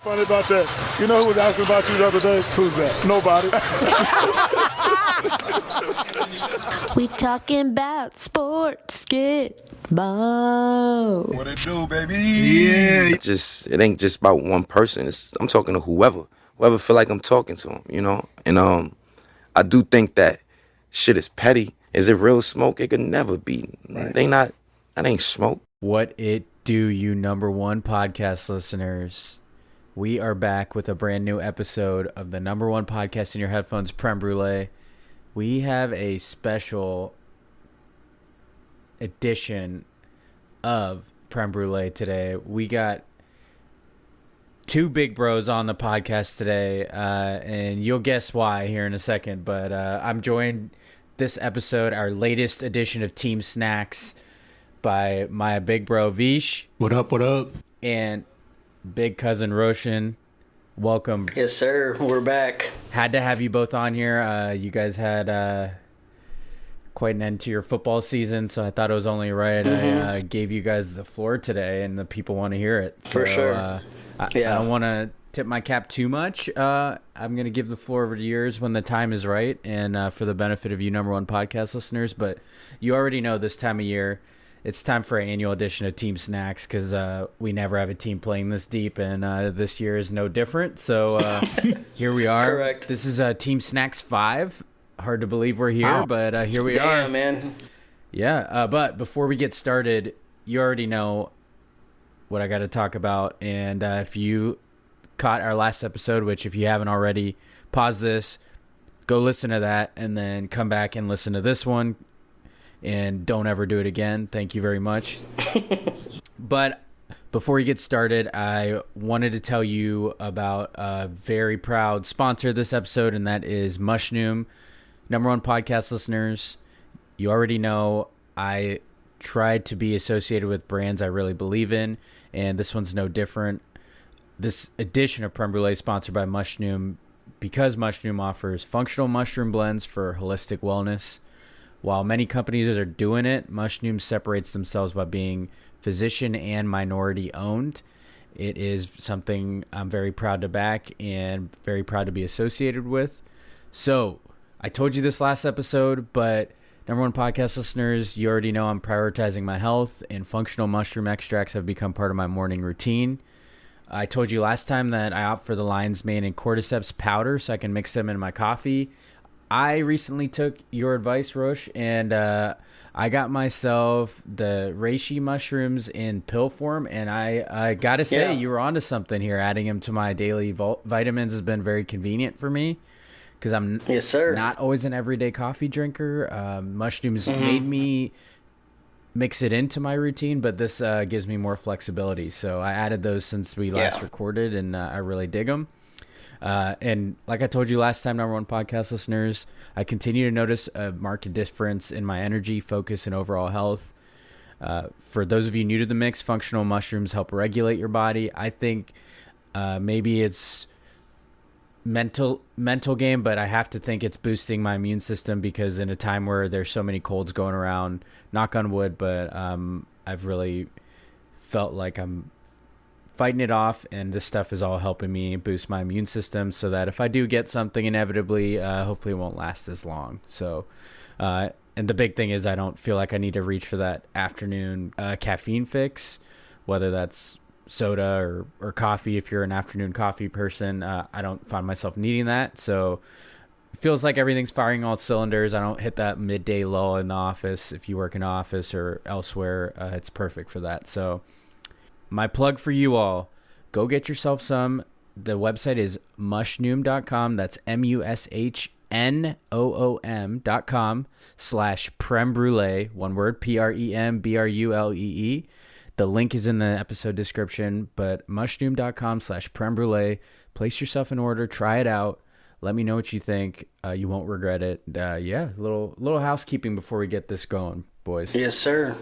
Funny about that. You know who was asking about you the other day? Who's that? Nobody. We talking about sports, get ball. What it do, baby? Yeah. It ain't just about one person. I'm talking to whoever feel like I'm talking to them, you know? And I do think that shit is petty. Is it real smoke? It could never be. Right. That ain't smoke. What it do, you number one podcast listeners? We are back with a brand new episode of the number one podcast in your headphones, Prem Brulee. We have a special edition of Prem Brulee today. We got two big bros on the podcast today, and you'll guess why here in a second. But I'm joined this episode, our latest edition of Team Snacks, by my big bro Vish. What up, what up? And big cousin Roshan. Welcome. Yes, sir. We're back. Had to have you both on here. You guys had quite an end to your football season, so I thought it was only right I gave you guys the floor today, and the people want to hear it. For sure. I don't want to tip my cap too much. I'm going to give the floor over to yours when the time is right, and for the benefit of you number one podcast listeners. But you already know this time of year, it's time for an annual edition of Team Snacks, because we never have a team playing this deep, and this year is no different. So here we are. Correct. This is Team Snacks 5. Hard to believe we're here, but here we are. Damn, man. Yeah, but before we get started, you already know what I got to talk about. And if you caught our last episode, which if you haven't already, pause this, go listen to that, and then come back and listen to this one. And don't ever do it again. Thank you very much. But before we get started, I wanted to tell you about a very proud sponsor of this episode, and that is Mushroom. Number one podcast listeners, you already know I tried to be associated with brands I really believe in, and this one's no different. This edition of Prem Brulee is sponsored by Mushroom because Mushroom offers functional mushroom blends for holistic wellness. While many companies are doing it, Mushroom separates themselves by being physician and minority owned. It is something I'm very proud to back and very proud to be associated with. So I told you this last episode, but number one podcast listeners, you already know I'm prioritizing my health, and functional mushroom extracts have become part of my morning routine. I told you last time that I opt for the lion's mane and cordyceps powder so I can mix them in my coffee. I recently took your advice, Rosh, and I got myself the reishi mushrooms in pill form, and I got to say, you were onto something here. Adding them to my daily vitamins has been very convenient for me, because I'm not always an everyday coffee drinker. Mushrooms made me mix it into my routine, but this gives me more flexibility. So I added those since we last recorded, and I really dig them. And like I told you last time, number one podcast listeners, I continue to notice a marked difference in my energy, focus, and overall health. For those of you new to the mix, functional mushrooms help regulate your body. I think maybe it's mental game, but I have to think it's boosting my immune system, because in a time where there's so many colds going around, knock on wood, but I've really felt like I'm fighting it off, and this stuff is all helping me boost my immune system, so that if I do get something inevitably, hopefully it won't last as long. So and the big thing is I don't feel like I need to reach for that afternoon caffeine fix, whether that's soda or coffee. If you're an afternoon coffee person, I don't find myself needing that. So it feels like everything's firing all cylinders. I don't hit that midday lull in the office. If you work in an office or elsewhere, it's perfect for that. So my plug for you all, go get yourself some. The website is mushnoom.com. That's mushnoom.com/Prem Brulee. One word, PREMBRULEE. The link is in the episode description, but mushnoom.com/Prem Brulee. Place yourself in order. Try it out. Let me know what you think. You won't regret it. Little housekeeping before we get this going, boys. Yes, sir.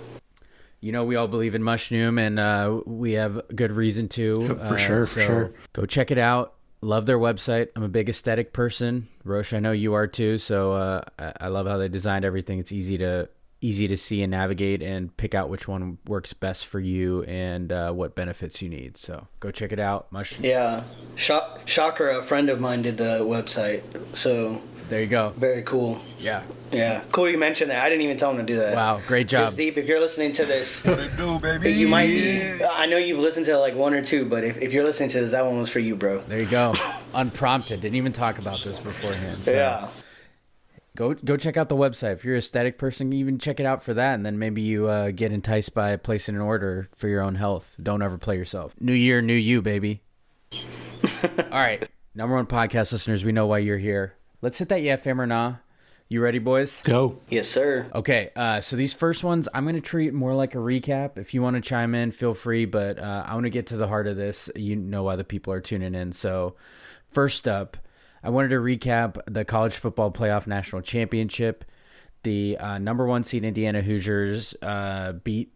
You know, we all believe in Mushroom, and we have good reason to. For sure. Go check it out. Love their website. I'm a big aesthetic person. Rosh, I know you are too. So I love how they designed everything. It's easy to easy to see and navigate and pick out which one works best for you and what benefits you need. So go check it out. Yeah. Shocker, a friend of mine did the website. So there you go. Very cool. Yeah. Yeah. Cool you mentioned that. I didn't even tell him to do that. Wow. Great job. Just Deep, if you're listening to this, What it do, baby? you might be. I know you've listened to like one or two, but if you're listening to this, that one was for you, bro. There you go. Unprompted. Didn't even talk about this beforehand. So. Yeah. Go check out the website. If you're an aesthetic person, even check it out for that, and then maybe you get enticed by placing an order for your own health. Don't overplay yourself. New year, new you, baby. All right. Number one podcast listeners, we know why you're here. Let's hit that yeah, fam or nah. You ready, boys? Go. Yes, sir. Okay, so these first ones, I'm going to treat more like a recap. If you want to chime in, feel free, but I want to get to the heart of this. You know why the people are tuning in. So first up, I wanted to recap the college football playoff national championship. The number one seed Indiana Hoosiers beat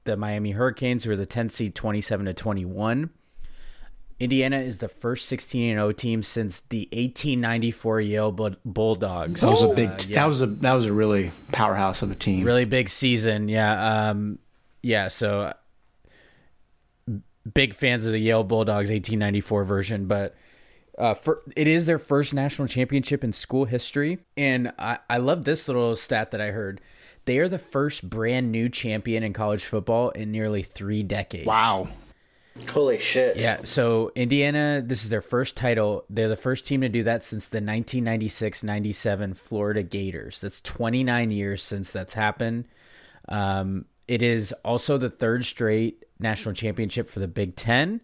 the Miami Hurricanes, who are the 10th seed, 27-21. Indiana is the first 16-0 team since the 1894 Yale Bulldogs. That was a big. That was a really powerhouse of a team. Really big season, yeah. So big fans of the Yale Bulldogs 1894 version, but it is their first national championship in school history, and I love this little stat that I heard. They are the first brand new champion in college football in nearly 3 decades. Wow. Holy shit. Yeah, so Indiana, this is their first title. They're the first team to do that since the 1996-97 Florida Gators. That's 29 years since that's happened. It is also the third straight national championship for the Big Ten.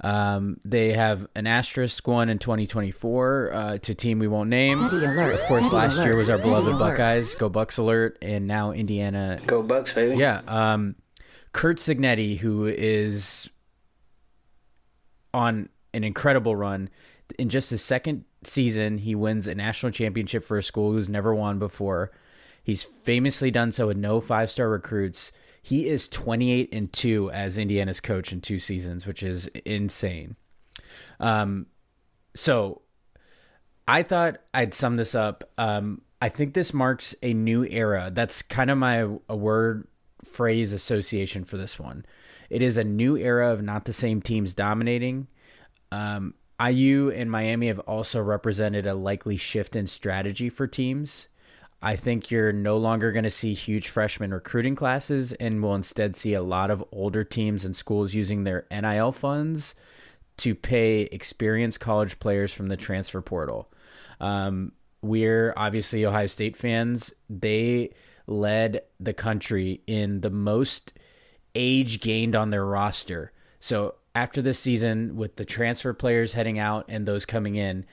They have an asterisk one in 2024 to a team we won't name. Of course, last year was our beloved Buckeyes. Go Bucks alert. And now Indiana. Go Bucks, baby. Yeah. Kurt Signetti, who is on an incredible run. In just his second season, he wins a national championship for a school who's never won before. He's famously done so with no 5-star recruits. He is 28-2 as Indiana's coach in 2 seasons, which is insane. So I thought I'd sum this up. I think this marks a new era. That's kind of a word phrase association for this one. It is a new era of not the same teams dominating. IU and Miami have also represented a likely shift in strategy for teams. I think you're no longer going to see huge freshman recruiting classes and will instead see a lot of older teams and schools using their NIL funds to pay experienced college players from the transfer portal. We're obviously Ohio State fans. They led the country in the most age gained on their roster. So after this season, with the transfer players heading out and those coming in,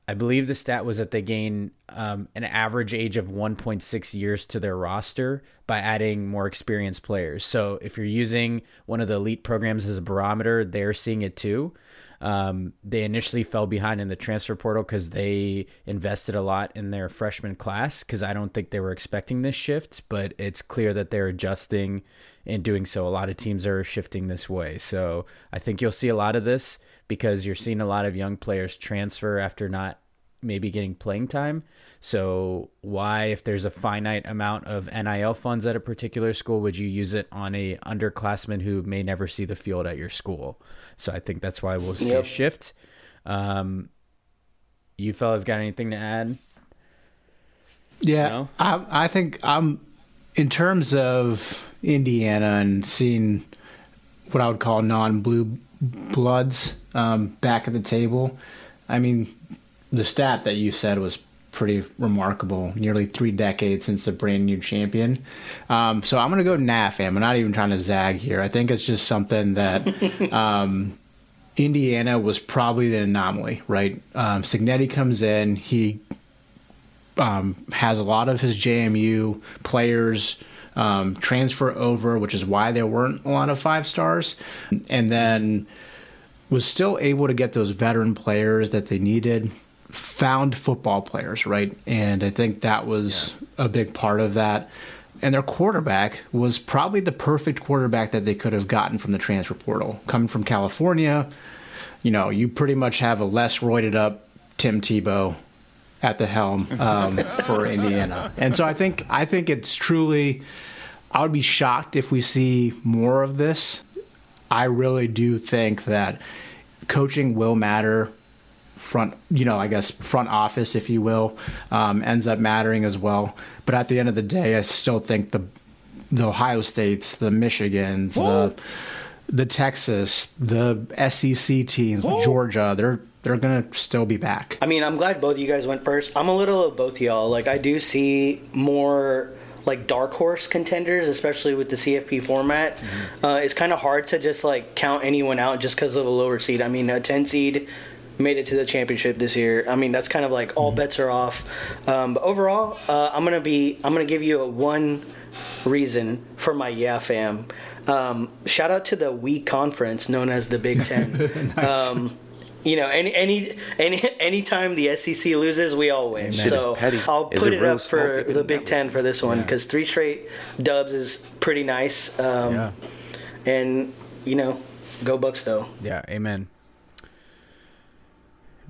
I believe the stat was that they gain an average age of 1.6 years to their roster by adding more experienced players. So if you're using one of the elite programs as a barometer, they're seeing it too. They initially fell behind in the transfer portal because they invested a lot in their freshman class, because I don't think they were expecting this shift, but it's clear that they're adjusting and doing so. A lot of teams are shifting this way. So I think you'll see a lot of this because you're seeing a lot of young players transfer after not maybe getting playing time. So why, if there's a finite amount of NIL funds at a particular school, would you use it on a underclassman who may never see the field at your school? So I think that's why we'll see a shift. You fellas got anything to add? Yeah, No? I think in terms of Indiana and seeing what I would call non-blue bloods back at the table, I mean, the stat that you said was pretty remarkable. Nearly 3 decades since a brand new champion. So I'm going to go nah, fam. I'm not even trying to zag here. I think it's just something that Indiana was probably the anomaly, right? Signetti comes in. He has a lot of his JMU players transfer over, which is why there weren't a lot of 5 stars. And then was still able to get those veteran players that they needed, found football players, right? And I think that was a big part of that. And their quarterback was probably the perfect quarterback that they could have gotten from the transfer portal. Coming from California, you pretty much have a less roided up Tim Tebow at the helm for Indiana. And so I think it's truly, I would be shocked if we see more of this. I really do think that coaching will matter. Front office, if you will, ends up mattering as well. But at the end of the day, I still think the Ohio States, the Michigans, the Texas, the SEC teams, Georgia, they're going to still be back. I mean, I'm glad both of you guys went first. I'm a little of both y'all. Like, I do see more like dark horse contenders, especially with the CFP format. It's kind of hard to just like count anyone out just because of a lower seed. I mean, a 10 seed made it to the championship this year. I mean, that's kind of like all bets are off. But overall, I'm gonna give you one reason for my fam. Shout out to the weak conference known as the Big Ten. Nice. Anytime the SEC loses, we all win. So I'll put it up for the Big Ten for this one because 3 straight dubs is pretty nice. And go Bucks though. Yeah, amen.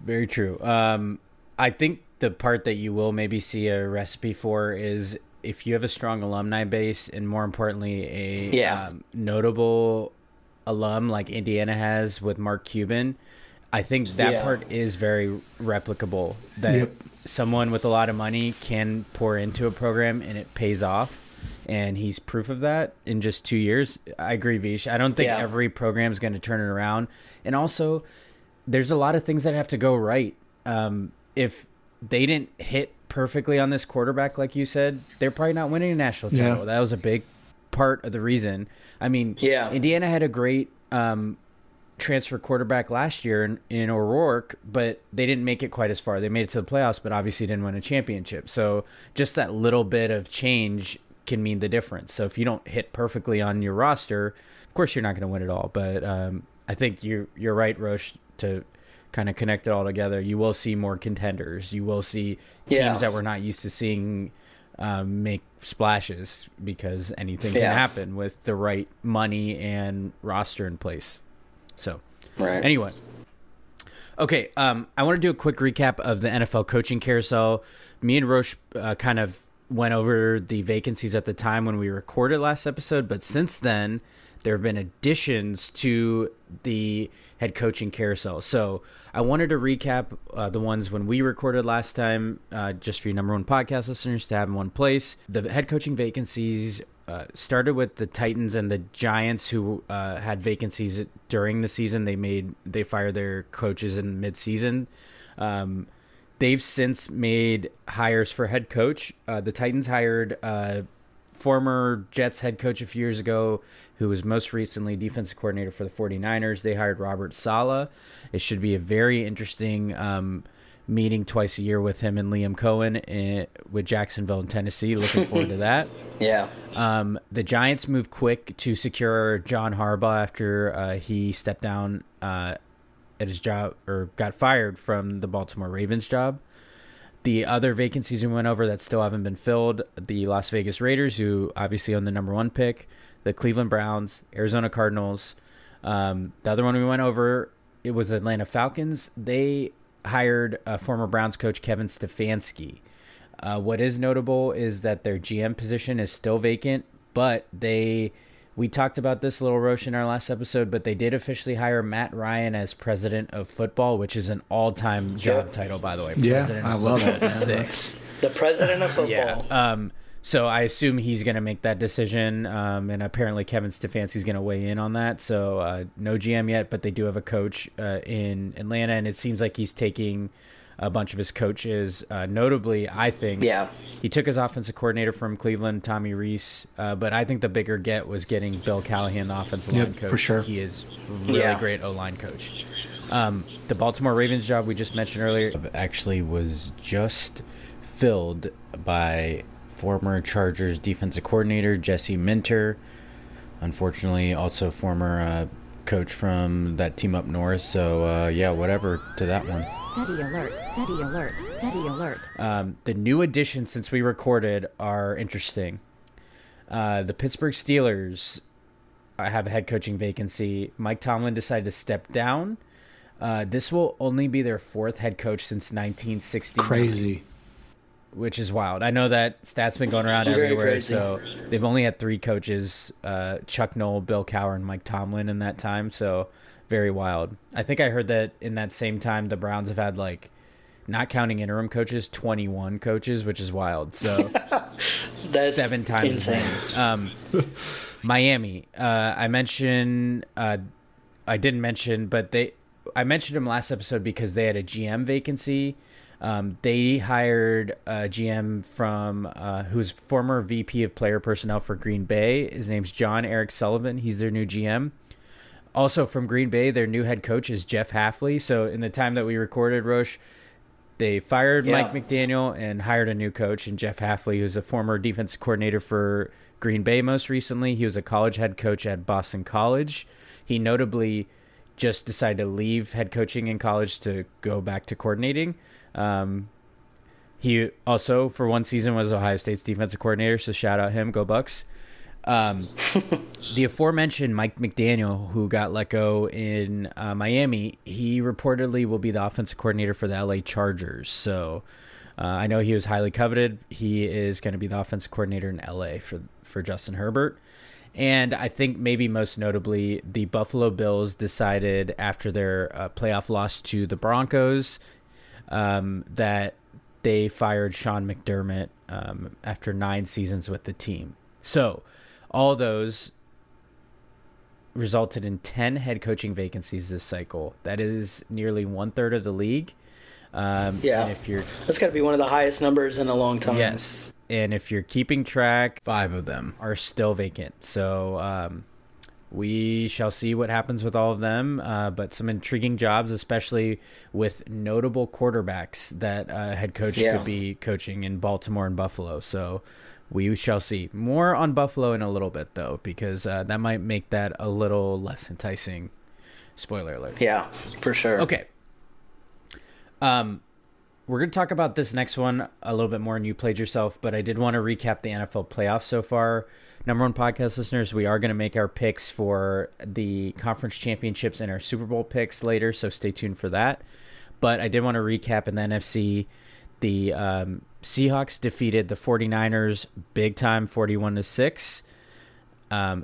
Very true. I think the part that you will maybe see a recipe for is if you have a strong alumni base and more importantly a notable alum like Indiana has with Mark Cuban. I think that part is very replicable, that someone with a lot of money can pour into a program and it pays off. And he's proof of that in just 2 years. I agree, Vish. I don't think every program is going to turn it around. And also, there's a lot of things that have to go right. If they didn't hit perfectly on this quarterback, like you said, they're probably not winning a national title. Yeah. That was a big part of the reason. I mean, Indiana had a great transfer quarterback last year in O'Rourke, but they didn't make it quite as far. They made it to the playoffs, but obviously didn't win a championship. So just that little bit of change can mean the difference. So if you don't hit perfectly on your roster, of course you're not going to win it all. But I think you're right, Roche, to kind of connect it all together. You will see more contenders. You will see teams that we're not used to seeing make splashes because anything can happen with the right money and roster in place. So anyway, okay, I want to do a quick recap of the NFL coaching carousel. Me and Roche kind of went over the vacancies at the time when we recorded last episode, but since then there have been additions to the head coaching carousel. So I wanted to recap the ones when we recorded last time, just for your number one podcast listeners to have in one place. The head coaching vacancies started with the Titans and the Giants, who had vacancies during the season. They fired their coaches in mid-season. They've since made hires for head coach. The Titans hired former Jets head coach a few years ago, who was most recently defensive coordinator for the 49ers. They hired Robert Saleh. It should be a very interesting meeting twice a year with him and Liam Cohen with Jacksonville in Tennessee. Looking forward to that. Yeah. The Giants moved quick to secure John Harbaugh after he stepped down at his job, or got fired from the Baltimore Ravens job. The other vacancies we went over that still haven't been filled: the Las Vegas Raiders, who obviously own the number one pick, the Cleveland Browns, Arizona Cardinals. The other one we went over, it was Atlanta Falcons. They hired former Browns coach Kevin Stefanski. What is notable is that their GM position is still vacant, but we talked about this a little, Roche, in our last episode, but they did officially hire Matt Ryan as president of football, which is an all-time job title, by the way. President I love it. The president of football. Yeah. So I assume he's going to make that decision, and apparently Kevin Stefanski's going to weigh in on that. So no GM yet, but they do have a coach in Atlanta, and it seems like he's taking a bunch of his coaches. Notably, I think he took his offensive coordinator from Cleveland, Tommy Rees, but I think the bigger get was getting Bill Callahan, the offensive line coach. For sure. He is really great O-line coach. The Baltimore Ravens job we just mentioned earlier actually was just filled by former Chargers defensive coordinator Jesse Minter, unfortunately also former coach from that team up north. So whatever to that one. Petty alert, petty alert, petty alert. The new additions since we recorded are interesting. The Pittsburgh Steelers have a head coaching vacancy. Mike Tomlin decided to step down. This will only be their fourth head coach since 1969. Crazy. Which is wild. I know that stat's been going around Very everywhere. crazy. So they've only had 3 coaches, Chuck Noll, Bill Cowher, and Mike Tomlin in that time. So very wild. I think I heard that in that same time, the Browns have had, like, not counting interim coaches, 21 coaches, which is wild. So That's 7 times insane. Miami. I mentioned, I didn't mention, but I mentioned them last episode because they had a GM vacancy. They hired a GM from who's former VP of player personnel for Green Bay. His name's John Eric Sullivan. He's their new GM. Also from Green Bay, their new head coach is Jeff Hafley. So in the time that we recorded, Roche, they fired Mike McDaniel and hired a new coach, and Jeff Hafley, who's a former defensive coordinator for Green Bay most recently. He was a college head coach at Boston College. He notably just decided to leave head coaching in college to go back to coordinating. He also, for one season, was Ohio State's defensive coordinator, so shout out him, go Bucks. The aforementioned Mike McDaniel, who got let go in Miami, he reportedly will be the offensive coordinator for the LA Chargers. So I know he was highly coveted. He is going to be the offensive coordinator in LA for Justin Herbert. And I think maybe most notably, the Buffalo Bills decided after their playoff loss to the Broncos that they fired Sean McDermott after 9 seasons with the team. So all those resulted in 10 head coaching vacancies this cycle. That is nearly 1/3 of the league. And if you're, that's got to be one of the highest numbers in a long time. yes. And if you're keeping track, 5 of them are still vacant. So we shall see what happens with all of them. But some intriguing jobs, especially with notable quarterbacks that head coach could be coaching in Baltimore and Buffalo. So we shall see. More on Buffalo in a little bit, though, because that might make that a little less enticing. Spoiler alert. Yeah, for sure. Okay. We're going to talk about this next one a little bit more, and you played yourself, but I did want to recap the NFL playoffs so far. Number one podcast listeners, we are going to make our picks for the conference championships and our Super Bowl picks later, so stay tuned for that. But I did want to recap in the NFC. The Seahawks defeated the 49ers big time, 41-6.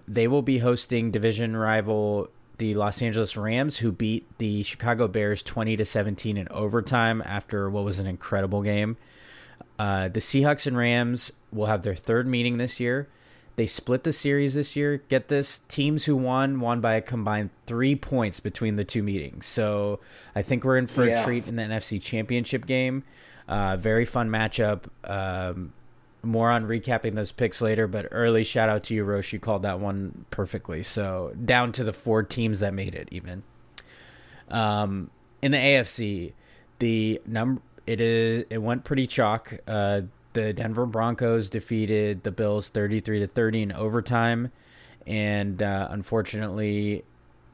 They will be hosting division rival the Los Angeles Rams, who beat the Chicago Bears 20-17 in overtime after what was an incredible game. The Seahawks and Rams will have their 3rd meeting this year. They split the series this year. Get this, teams who won by a combined 3 points between the 2 meetings. So I think we're in for a treat in the NFC Championship game. Very fun matchup. More on recapping those picks later, but early shout out to you, Roche. You called that one perfectly. So down to the 4 teams that made it even. In the AFC, it went pretty chalk. The Denver Broncos defeated the Bills 33-30 in overtime, and unfortunately,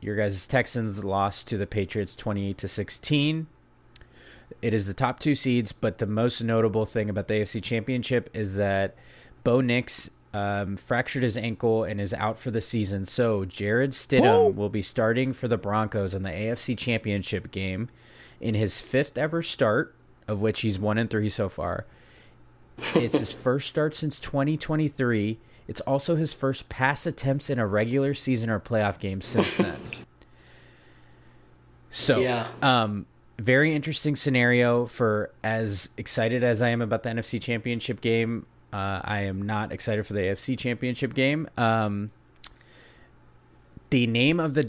your guys' Texans lost to the Patriots 28-16. It is the top 2 seeds, but the most notable thing about the AFC Championship is that Bo Nix fractured his ankle and is out for the season. So Jared Stidham will be starting for the Broncos in the AFC Championship game in his 5th ever start, of which he's 1-3 so far. It's his first start since 2023. It's also his first pass attempts in a regular season or playoff game since then. So, very interesting scenario. For as excited as I am about the NFC Championship game, I am not excited for the AFC Championship game. The name of the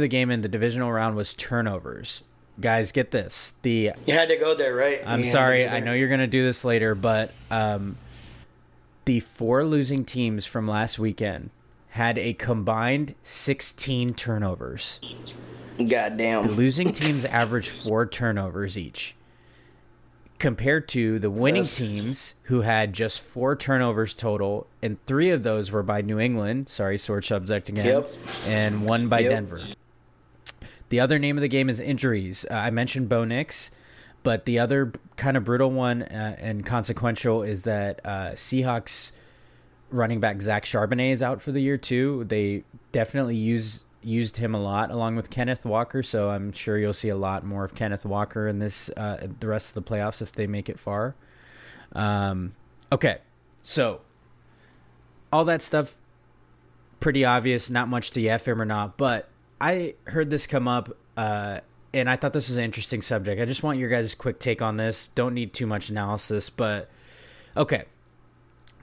game in the divisional round was turnovers. Guys, get this. You had to go there, right? I'm sorry. I know you're going to do this later, but the 4 losing teams from last weekend had a combined 16 turnovers. Goddamn. The losing teams averaged 4 turnovers each, compared to the winning teams who had just 4 turnovers total, and 3 of those were by New England. Sorry, sword subject again. And 1 by Denver. The other name of the game is injuries. I mentioned Bo Nix, but the other kind of brutal one and consequential is that Seahawks running back Zach Charbonnet is out for the year too. They definitely used him a lot along with Kenneth Walker, so I'm sure you'll see a lot more of Kenneth Walker in this the rest of the playoffs if they make it far. Okay, so all that stuff, pretty obvious, not much to yeah, fam or not, but I heard this come up, and I thought this was an interesting subject. I just want your guys' quick take on this. Don't need too much analysis, but okay.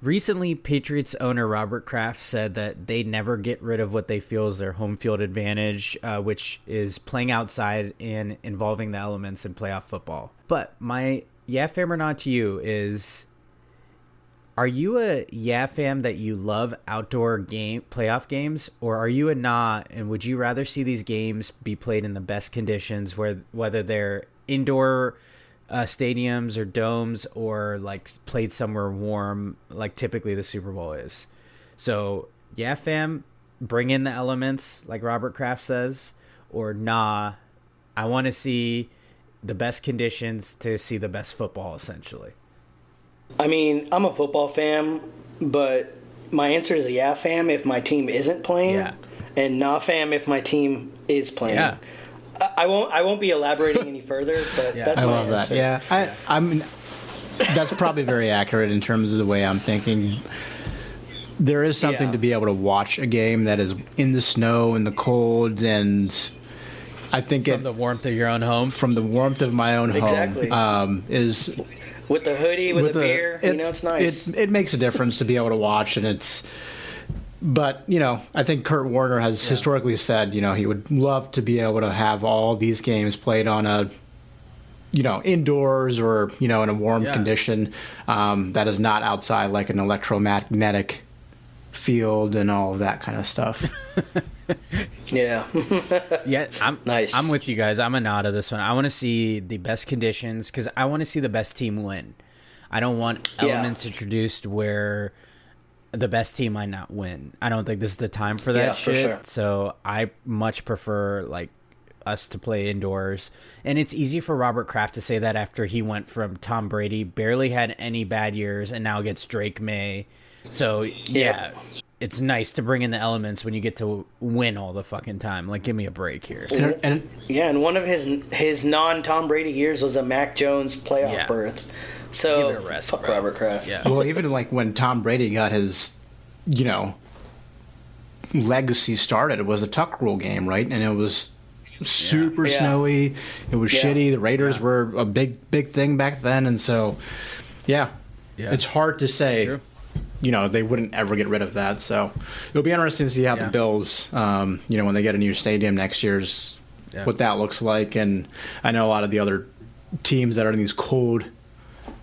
Recently, Patriots owner Robert Kraft said that they never get rid of what they feel is their home field advantage, which is playing outside and involving the elements in playoff football. But my yeah fam or not to you is, are you a yeah fam that you love outdoor playoff games, or are you a nah, and would you rather see these games be played in the best conditions, whether they're indoor stadiums or domes, or like played somewhere warm like typically the Super Bowl is? So yeah fam, bring in the elements like Robert Kraft says, or nah, I want to see the best conditions to see the best football essentially. I mean, I'm a football fan, but my answer is yeah fam if my team isn't playing, and nah fam if my team is playing. Yeah. I won't be elaborating any further, but that's my answer. That. Yeah, I mean, that's probably very accurate in terms of the way I'm thinking. There is something to be able to watch a game that is in the snow and the cold, and I think from the warmth of your own home, from the warmth of my own home, is with the hoodie, with the beer. It's nice. It makes a difference to be able to watch, and it's. But, I think Kurt Warner has historically said, he would love to be able to have all these games played on a, indoors or, in a warm condition that is not outside like an electromagnetic field and all of that kind of stuff. Yeah. I'm with you guys. I'm a nod to this one. I want to see the best conditions because I want to see the best team win. I don't want elements introduced where the best team might not win. I don't think this is the time for that shit. For sure. So I much prefer like us to play indoors. And it's easy for Robert Kraft to say that after he went from Tom Brady, barely had any bad years, and now gets Drake May. So it's nice to bring in the elements when you get to win all the fucking time. Like, give me a break here. And one of his non-Tom Brady years was a Mac Jones playoff berth. So, give it a rest, fuck bro. Robert Kraft. Yeah. Well, even like when Tom Brady got his, legacy started, it was a tuck rule game, right? And it was super snowy. It was shitty. The Raiders were a big thing back then. And so, it's hard to say, True. They wouldn't ever get rid of that. So it'll be interesting to see how the Bills, when they get a new stadium next year's, what that looks like. And I know a lot of the other teams that are in these cold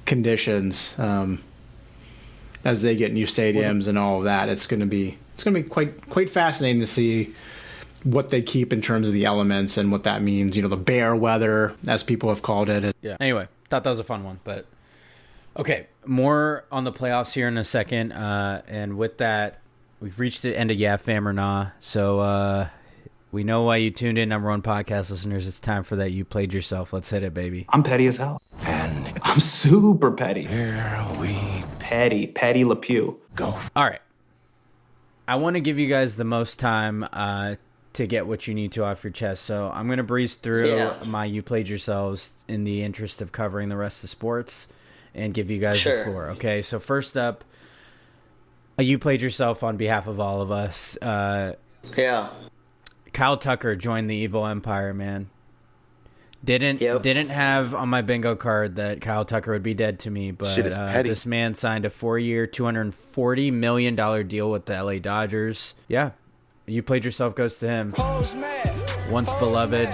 conditions as they get new stadiums and all of that, it's going to be quite fascinating to see what they keep in terms of the elements and what that means, the bear weather as people have called it. Anyway, thought that was a fun one, but okay, more on the playoffs here in a second, and with that we've reached the end of yeah fam or nah, so we know why you tuned in, number one podcast listeners. It's time for that. You played yourself. Let's hit it, baby. I'm petty as hell. And I'm super petty. Here we petty Le Pew. Go. All right. I want to give you guys the most time to get what you need to off your chest. So I'm going to breeze through my you played yourselves in the interest of covering the rest of sports and give you guys the floor. Okay. So first up, you played yourself on behalf of all of us. Kyle Tucker joined the evil empire, man. Didn't have on my bingo card that Kyle Tucker would be dead to me, but shit is petty. This man signed a 4-year, $240 million deal with the LA Dodgers. Yeah, you played yourself goes to him. Once beloved.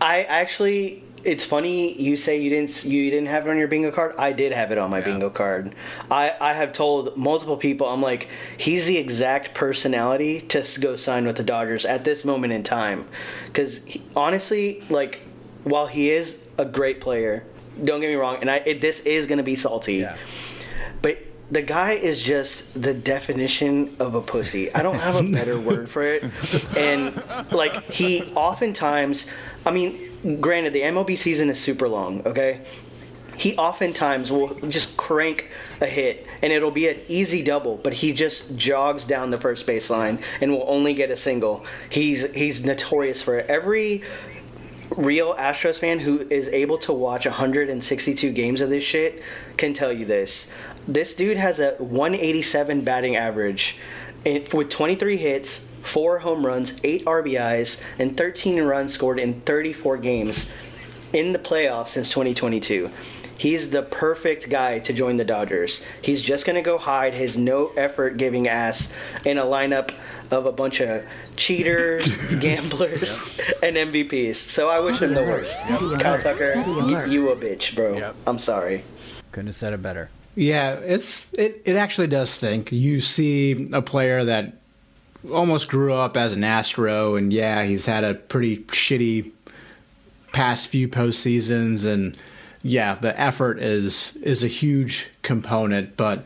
I actually, it's funny you say you didn't have it on your bingo card. I did have it on my bingo card. I have told multiple people, I'm like, he's the exact personality to go sign with the Dodgers at this moment in time. Because honestly, like, while he is a great player, don't get me wrong, and this is going to be salty, but the guy is just the definition of a pussy. I don't have a better word for it. And like, he oftentimes, I mean, granted, the MLB season is super long, okay? he oftentimes will just crank a hit, and it'll be an easy double, but he just jogs down the first baseline and will only get a single. He's notorious for it. Every real Astros fan who is able to watch 162 games of this shit can tell you this. This dude has a 187 batting average with 23 hits, 4 home runs, 8 RBIs, and 13 runs scored in 34 games in the playoffs since 2022. He's the perfect guy to join the Dodgers. He's just going to go hide his no-effort giving ass in a lineup of a bunch of cheaters, gamblers, and MVPs. So I wish him the worst. Kyle Tucker, you a bitch, bro. Yep. I'm sorry. Couldn't have said it better. Yeah, it actually does stink. You see a player that almost grew up as an Astro, and yeah, he's had a pretty shitty past few postseasons, and yeah, the effort is a huge component, but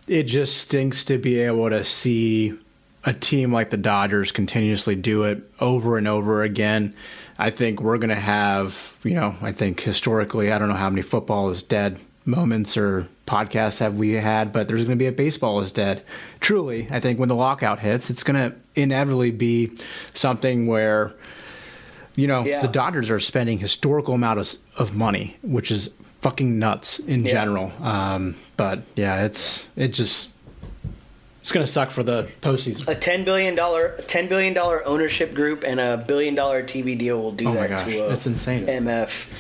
it just stinks to be able to see a team like the Dodgers continuously do it over and over again. I think we're going to have, I think historically, I don't know how many football is dead moments or podcasts have we had, but there's going to be a baseball is dead. Truly, I think when the lockout hits, it's going to inevitably be something where the Dodgers are spending historical amounts of money, which is fucking nuts in general. But yeah, it's going to suck for the postseason. A $10 billion ownership group and a $1 billion TV deal will do that to that's insane. MF.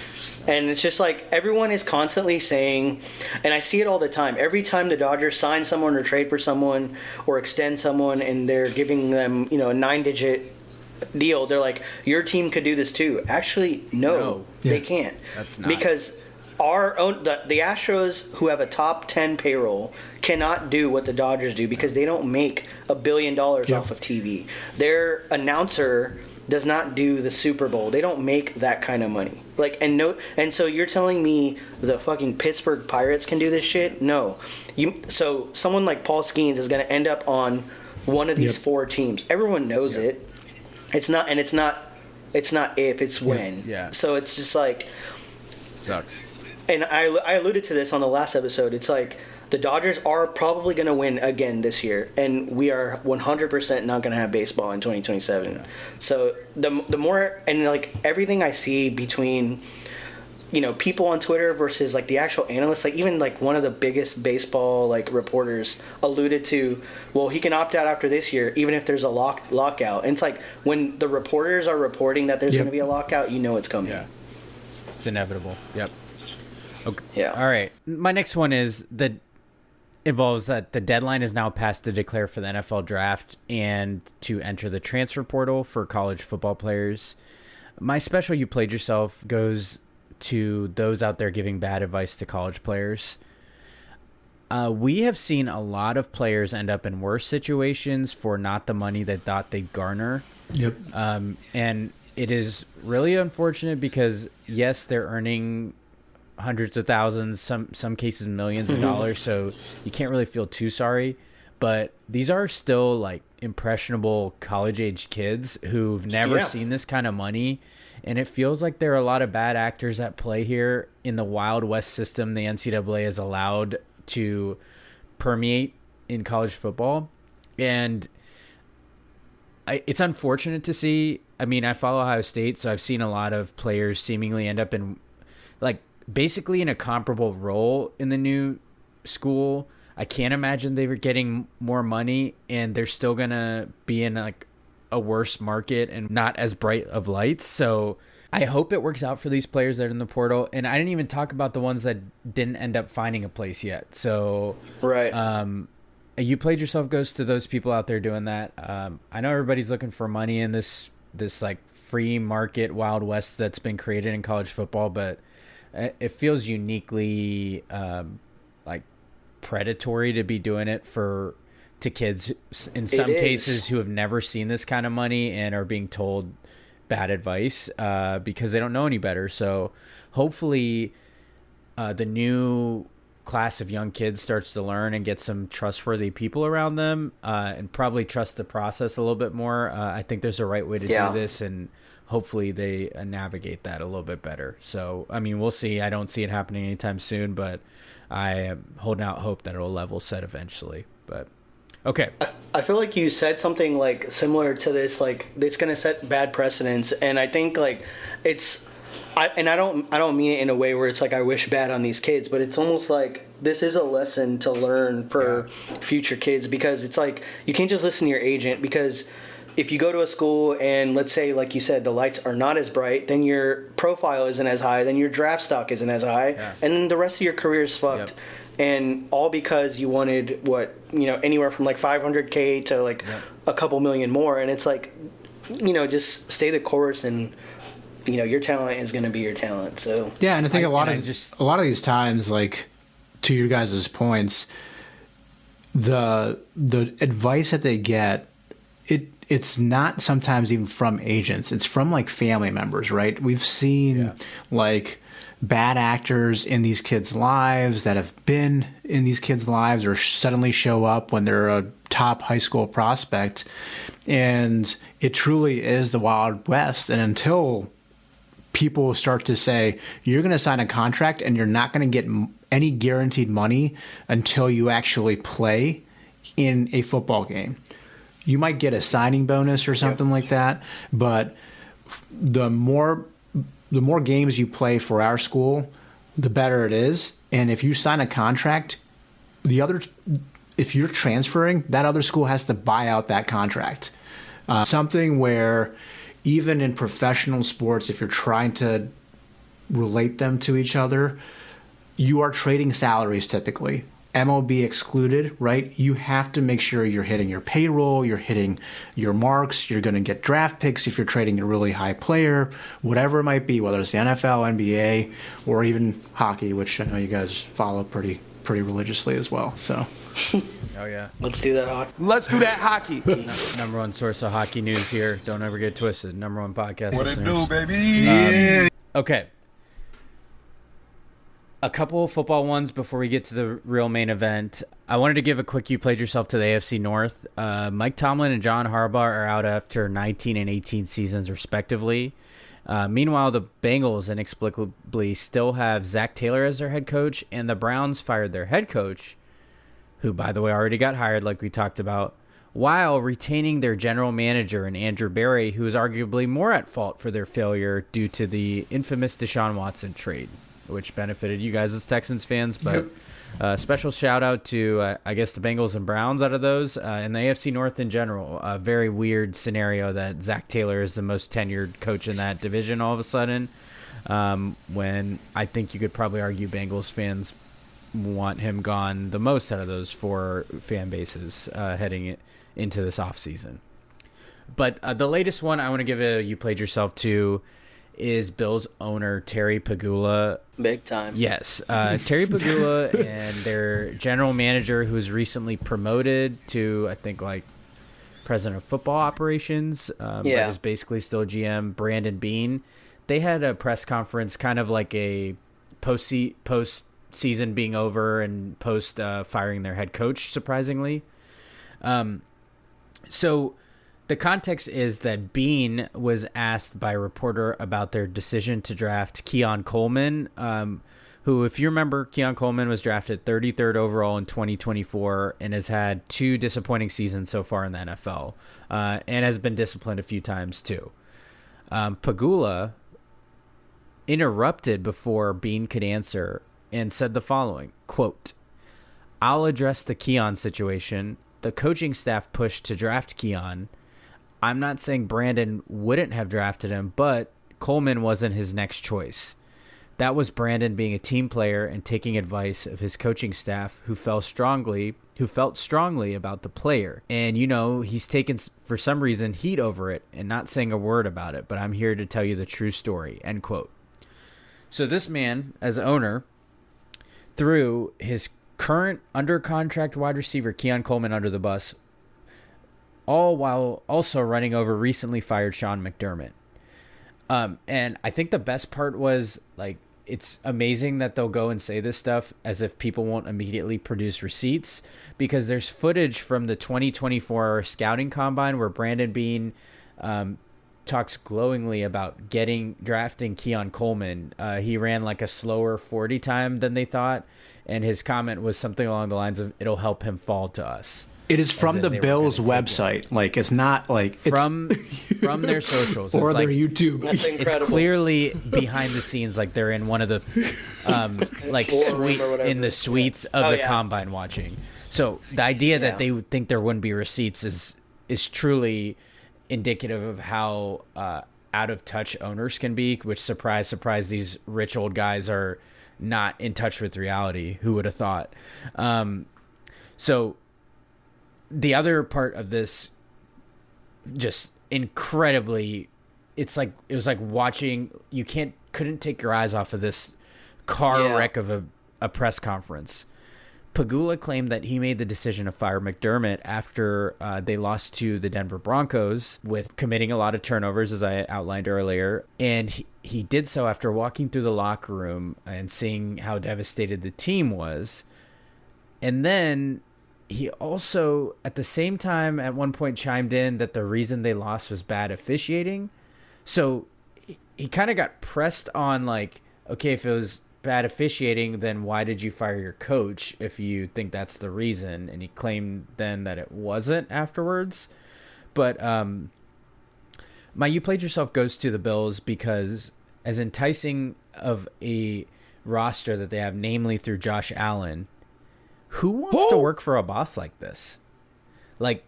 And it's just like everyone is constantly saying, and I see it all the time. Every time the Dodgers sign someone or trade for someone or extend someone, and they're giving them, a 9-digit deal, they're like, your team could do this too. Actually, no. They can't. That's not. Because our own the Astros, who have a top 10 payroll, cannot do what the Dodgers do because they don't make $1 billion off of TV. Their announcer does not do the Super Bowl. They don't make that kind of money. And so you're telling me the fucking Pittsburgh Pirates can do this shit? No. So someone like Paul Skeens is going to end up on one of these 4 teams. Everyone knows it. It's not if, it's when. Yeah. So it's just like sucks. And I alluded to this on the last episode. It's like the Dodgers are probably going to win again this year, and we are 100% not going to have baseball in 2027. Yeah. So the more, and like everything I see between people on Twitter versus like the actual analysts, like even like one of the biggest baseball like reporters alluded to, well, he can opt out after this year even if there's a lockout. And it's like when the reporters are reporting that there's going to be a lockout, it's coming. Yeah. It's inevitable. Yep. Okay. Yeah. All right. My next one involves that the deadline is now passed to declare for the NFL draft and to enter the transfer portal for college football players. My special "You Played Yourself" goes to those out there giving bad advice to college players. We have seen a lot of players end up in worse situations for not the money they thought they'd garner. Yep. And it is really unfortunate because, yes, they're earning hundreds of thousands, some cases millions of dollars, so you can't really feel too sorry. But these are still like impressionable college-age kids who've never seen this kind of money, and it feels like there are a lot of bad actors at play here in the Wild West system the NCAA has allowed to permeate in college football. And it's unfortunate to see. I mean, I follow Ohio State, so I've seen a lot of players seemingly end up in like basically in a comparable role in the new school. I can't imagine they were getting more money, and they're still gonna be in like a worse market and not as bright of lights. So I hope it works out for these players that are in the portal. And I didn't even talk about the ones that didn't end up finding a place yet. So You Played Yourself goes to those people out there doing that. I know everybody's looking for money in this like free market Wild West that's been created in college football, but it feels uniquely like predatory to be doing it to kids in some cases who have never seen this kind of money and are being told bad advice because they don't know any better. So hopefully the new class of young kids starts to learn and get some trustworthy people around them and probably trust the process a little bit more. I think there's a right way to do this, and hopefully they navigate that a little bit better. So, I mean, we'll see. I don't see it happening anytime soon, but I am holding out hope that it'll level set eventually. But okay. I feel like you said something like similar to this, like it's going to set bad precedents. And I think like I don't mean it in a way where it's like I wish bad on these kids, but it's almost like this is a lesson to learn for future kids, because it's like you can't just listen to your agent, because if you go to a school and let's say, like you said, the lights are not as bright, then your profile isn't as high, then your draft stock isn't as high, and then the rest of your career is fucked. Yep. And all because you wanted anywhere from like $500K to like a couple million more, and it's like, just stay the course, and your talent is going to be your talent. So yeah, and I think a lot of these times, like to your guys' points, the advice that they get, it's not sometimes even from agents. It's from like family members, right? We've seen like bad actors in these kids' lives that have been in these kids' lives or suddenly show up when they're a top high school prospect. And it truly is the Wild West. And until people start to say, you're going to sign a contract and you're not going to get any guaranteed money until you actually play in a football game. You might get a signing bonus or something like that, but the more games you play for our school, the better it is. And if you sign a contract, if you're transferring, that other school has to buy out that contract. Something where even in professional sports, if you're trying to relate them to each other, you are trading salaries typically. MLB excluded, right? You have to make sure you're hitting your payroll, you're hitting your marks, you're going to get draft picks if you're trading a really high player, whatever it might be, whether it's the NFL, NBA, or even hockey, which I know you guys follow pretty religiously as well. So, oh yeah, let's do that hockey. Let's do that hockey. Number one source of hockey news here. Don't ever get twisted. Number one podcast. What listeners. it do, baby? Okay. A couple of football ones before we get to the real main event. I wanted to give a quick you played yourself to the AFC North. Mike Tomlin and John Harbaugh are out after 19 and 18 seasons respectively. Meanwhile, the Bengals inexplicably still have Zach Taylor as their head coach, and the Browns fired their head coach, who, by the way, already got hired like we talked about, while retaining their general manager in Andrew Berry, who is arguably more at fault for their failure due to the infamous Deshaun Watson trade, which benefited you guys as Texans fans. But special shout out to, I guess, the Bengals and Browns out of those, and the AFC North in general. A very weird scenario that Zach Taylor is the most tenured coach in that division all of a sudden, when I think you could probably argue Bengals fans want him gone the most out of those four fan bases heading into this offseason. But the latest one I want to give a you played yourself to is Bills owner Terry Pegula. Big time. Yes. Terry Pegula and their general manager, who's recently promoted to, I think, like president of football operations, but is basically still GM, Brandon Beane. They had a press conference kind of like a post-season being over and post firing their head coach, surprisingly. So the context is that Beane was asked by a reporter about their decision to draft Keon Coleman, who, if you remember, Keon Coleman was drafted 33rd overall in 2024 and has had 2 disappointing seasons so far in the NFL, and has been disciplined a few times too. Pegula interrupted before Beane could answer and said the following, quote, "I'll address the Keon situation. The coaching staff pushed to draft Keon. I'm not saying Brandon wouldn't have drafted him, but Coleman wasn't his next choice. That was Brandon being a team player and taking advice of his coaching staff who felt strongly about the player. And, he's taken, for some reason, heat over it and not saying a word about it, but I'm here to tell you the true story," end quote. So this man, as owner, threw his current under contract wide receiver, Keon Coleman, under the bus, all while also running over recently fired Sean McDermott. And I think the best part was, like, it's amazing that they'll go and say this stuff as if people won't immediately produce receipts, because there's footage from the 2024 scouting combine where Brandon Beane talks glowingly about drafting Keon Coleman. He ran like a slower 40 time than they thought, and his comment was something along the lines of, "It'll help him fall to us." It is from the Bills website. Like, it's not like from their socials or it's their like, YouTube. That's incredible. It's clearly behind the scenes, like they're in one of the like suite in the suites of the combine watching. So the idea that they would think there wouldn't be receipts is truly indicative of how out of touch owners can be. Which, surprise, these rich old guys are not in touch with reality. Who would have thought? So. The other part of this, just incredibly, it was like watching. You couldn't take your eyes off of this car wreck of a press conference. Pagula claimed that he made the decision to fire McDermott after they lost to the Denver Broncos with committing a lot of turnovers, as I outlined earlier, and he did so after walking through the locker room and seeing how devastated the team was, and then. He also, at the same time, at one point chimed in that the reason they lost was bad officiating. So he kind of got pressed on, like, okay, if it was bad officiating, then why did you fire your coach if you think that's the reason? And he claimed then that it wasn't afterwards. But my You Played Yourself goes to the Bills because as enticing of a roster that they have, namely through Josh Allen, who wants to work for a boss like this? Like,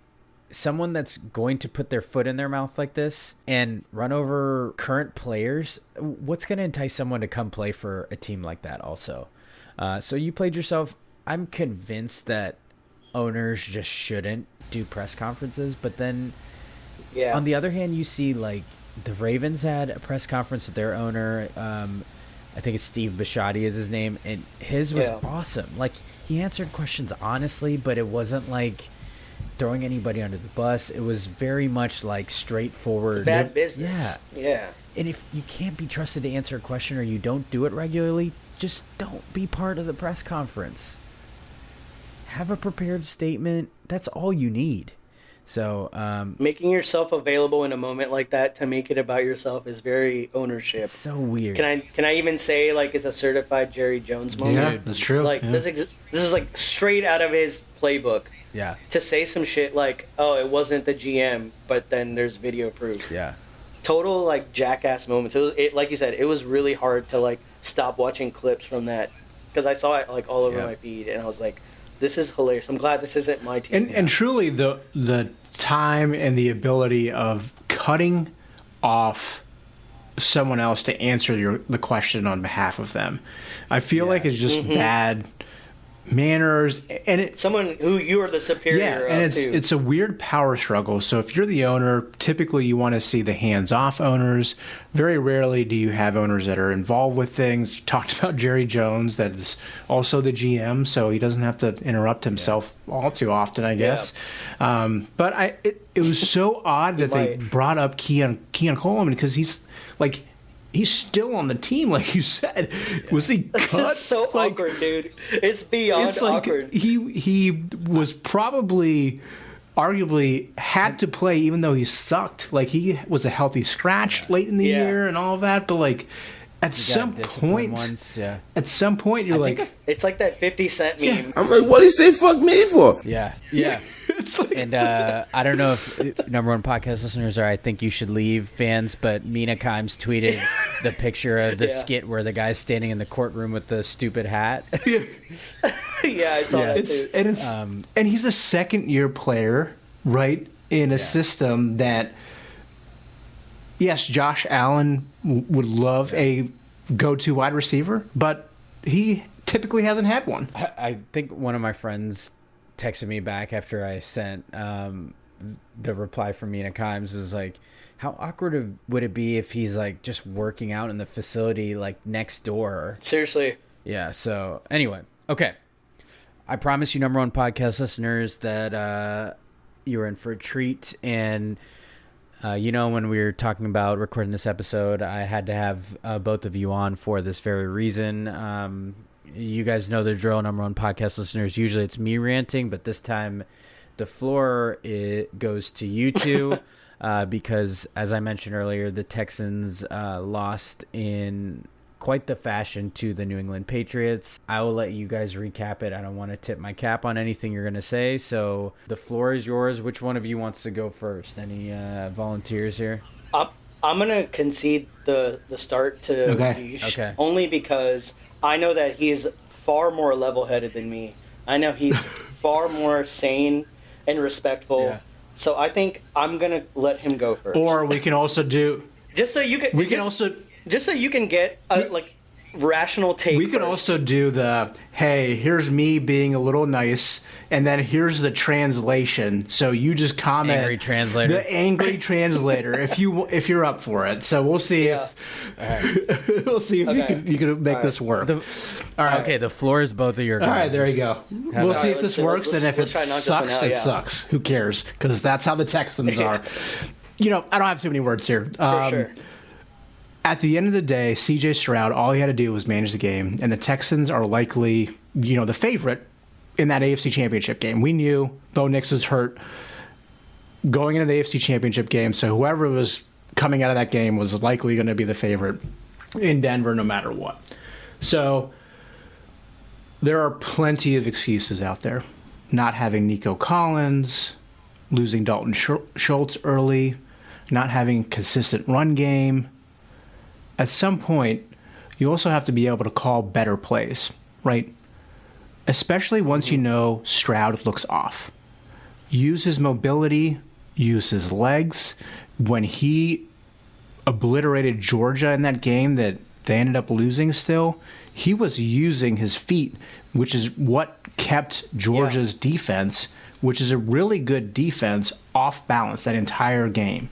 someone that's going to put their foot in their mouth like this and run over current players? What's going to entice someone to come play for a team like that also? So You Played Yourself. I'm convinced that owners just shouldn't do press conferences. But then on the other hand, you see, like, the Ravens had a press conference with their owner. I think it's Steve Bisciotti is his name. And his was awesome. Like, he answered questions honestly, but it wasn't like throwing anybody under the bus. It was very much like straightforward. It's bad business. Yeah. And if you can't be trusted to answer a question or you don't do it regularly, just don't be part of the press conference. Have a prepared statement. That's all you need. So making yourself available in a moment like that to make it about yourself is very ownership. It's so weird. Can I even say, like, it's a certified Jerry Jones moment? Yeah, that's true. Like this is like straight out of his playbook. Yeah. To say some shit like, "Oh, it wasn't the GM," but then there's video proof. Yeah. Total like jackass moments. It like you said, it was really hard to like stop watching clips from that because I saw it like all over my feed and I was like, this is hilarious. I'm glad this isn't my team. And truly, the time and the ability of cutting off someone else to answer the question on behalf of them, I feel like it's just bad manners, and someone who you are the superior of, and too. It's a weird power struggle. So if you're the owner, typically you want to see the hands-off owners. Very rarely do you have owners that are involved with things. You talked about Jerry Jones, that's also the GM, so he doesn't have to interrupt himself all too often, I guess. But it was so odd that they brought up Keon Coleman because he's like. He's still on the team, like you said. Was he cut? It's so awkward, dude. It's beyond awkward. He was probably, arguably, had to play even though he sucked. Like, he was a healthy scratch late in the year and all of that. But, like, at some point, you're like... It's like that 50 Cent meme. Yeah. I'm like, what did he say fuck me for? Yeah. It's like... And I don't know if number one podcast listeners are I Think You Should Leave fans, but Mina Kimes tweeted the picture of the skit where the guy's standing in the courtroom with the stupid hat. I saw that too. And he's a second-year player, right, in a system that... Yes, Josh Allen would love a go-to wide receiver, but he typically hasn't had one. I think one of my friends texted me back after I sent the reply from Mina Kimes was like, how awkward would it be if he's like just working out in the facility like next door? Seriously. Yeah, so anyway, okay. I promise you, number one podcast listeners, that you're in for a treat. And when we were talking about recording this episode, I had to have both of you on for this very reason. You guys know the drill, number one podcast listeners. Usually it's me ranting, but this time the floor goes to you two. because, as I mentioned earlier, the Texans lost in quite the fashion to the New England Patriots. I will let you guys recap it. I don't want to tip my cap on anything you're going to say, so the floor is yours. Which one of you wants to go first? Any volunteers here? I'm going to concede the start to Vish, only because I know that he's far more level-headed than me. I know he's far more sane and respectful. Yeah. So I think I'm going to let him go first. Or we can also do... Just so you can... Just so you can get rational take. We could also do the, hey, here's me being a little nice, and then here's the translation. So you just comment. Angry translator. The angry translator, if you're up for it. So we'll see if we'll see if you can make this work. All right. Okay, the floor is both of your guys. All right, there you go. We'll see if this works, and if it sucks, it sucks. Who cares? Because that's how the Texans are. I don't have too many words here. For sure. At the end of the day, C.J. Stroud, all he had to do was manage the game, and the Texans are likely, the favorite in that AFC Championship game. We knew Bo Nix was hurt going into the AFC Championship game, so whoever was coming out of that game was likely going to be the favorite in Denver no matter what. So there are plenty of excuses out there. Not having Nico Collins, losing Dalton Schultz early, not having consistent run game. At some point, you also have to be able to call better plays, right? Especially once you know Stroud looks off. Use his mobility, use his legs. When he obliterated Georgia in that game that they ended up losing still, he was using his feet, which is what kept Georgia's defense, which is a really good defense, off balance that entire game.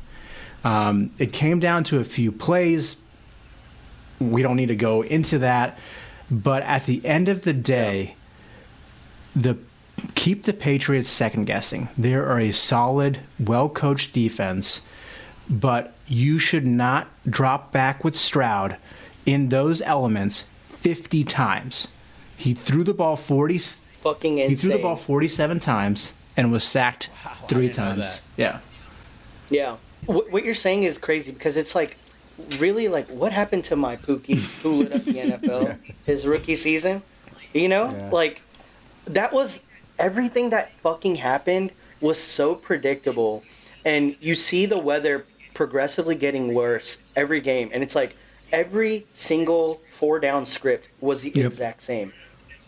It came down to a few plays. We don't need to go into that. But at the end of the day, keep the Patriots second-guessing. They are a solid, well-coached defense, but you should not drop back with Stroud in those elements 50 times. He threw the ball fucking insane. He threw the ball 47 times and was sacked 3 times. Yeah. Yeah. What you're saying is crazy because it's like, really, like, what happened to my Pookie who lit up the NFL his rookie season? Like, that was everything that fucking happened was so predictable. And you see the weather progressively getting worse every game. And it's like every single 4-down script was the exact same.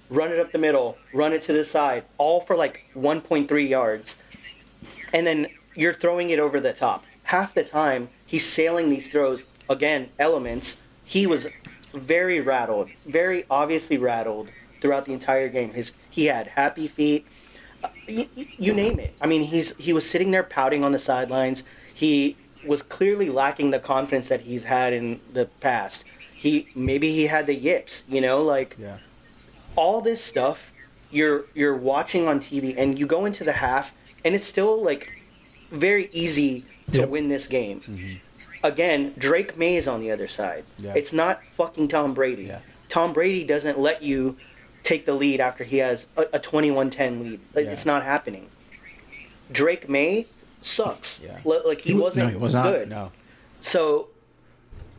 Run it up the middle, run it to the side, all for like 1.3 yards. And then you're throwing it over the top. Half the time, he's sailing these throws. Again, elements. He was very rattled, very obviously rattled throughout the entire game. He had happy feet, you name it. I mean, he was sitting there pouting on the sidelines. He was clearly lacking the confidence that he's had in the past. Maybe he had the yips, all this stuff. You're watching on TV, and you go into the half, and it's still like very easy to win this game. Mm-hmm. Again, Drake May is on the other side. Yeah. It's not fucking Tom Brady. Yeah. Tom Brady doesn't let you take the lead after he has a 21-10 lead. It's not happening. Drake May sucks. Yeah. Like he wasn't good. No. So,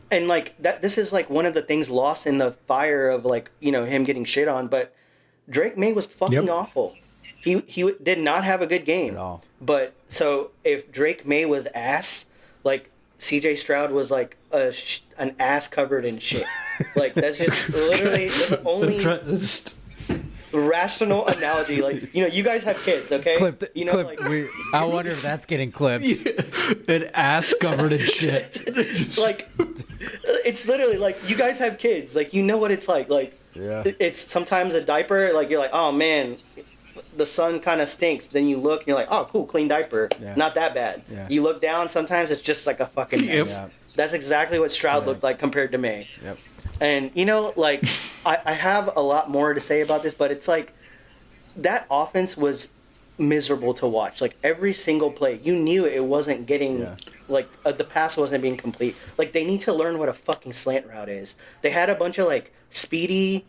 and like that, this is like one of the things lost in the fire of like him getting shit on. But Drake May was fucking awful. He did not have a good game at all. But so if Drake May was ass, like C.J. Stroud was like an ass covered in shit. Like that's just literally the only rational analogy. Like you guys have kids, okay? I wonder if that's getting clipped. An ass covered in shit. Like it's literally like you guys have kids. Like what it's like. Like it's sometimes a diaper. Like you're like, oh man, the sun kind of stinks. Then you look and you're like, oh cool, clean diaper. Yeah. Not that bad. Yeah. You look down, sometimes it's just like a fucking mess. Yeah. That's exactly what Stroud looked like compared to May. Yep. And like I have a lot more to say about this, but it's like that offense was miserable to watch. Like every single play, you knew it wasn't getting the pass wasn't being complete. Like they need to learn what a fucking slant route is. They had a bunch of like speedy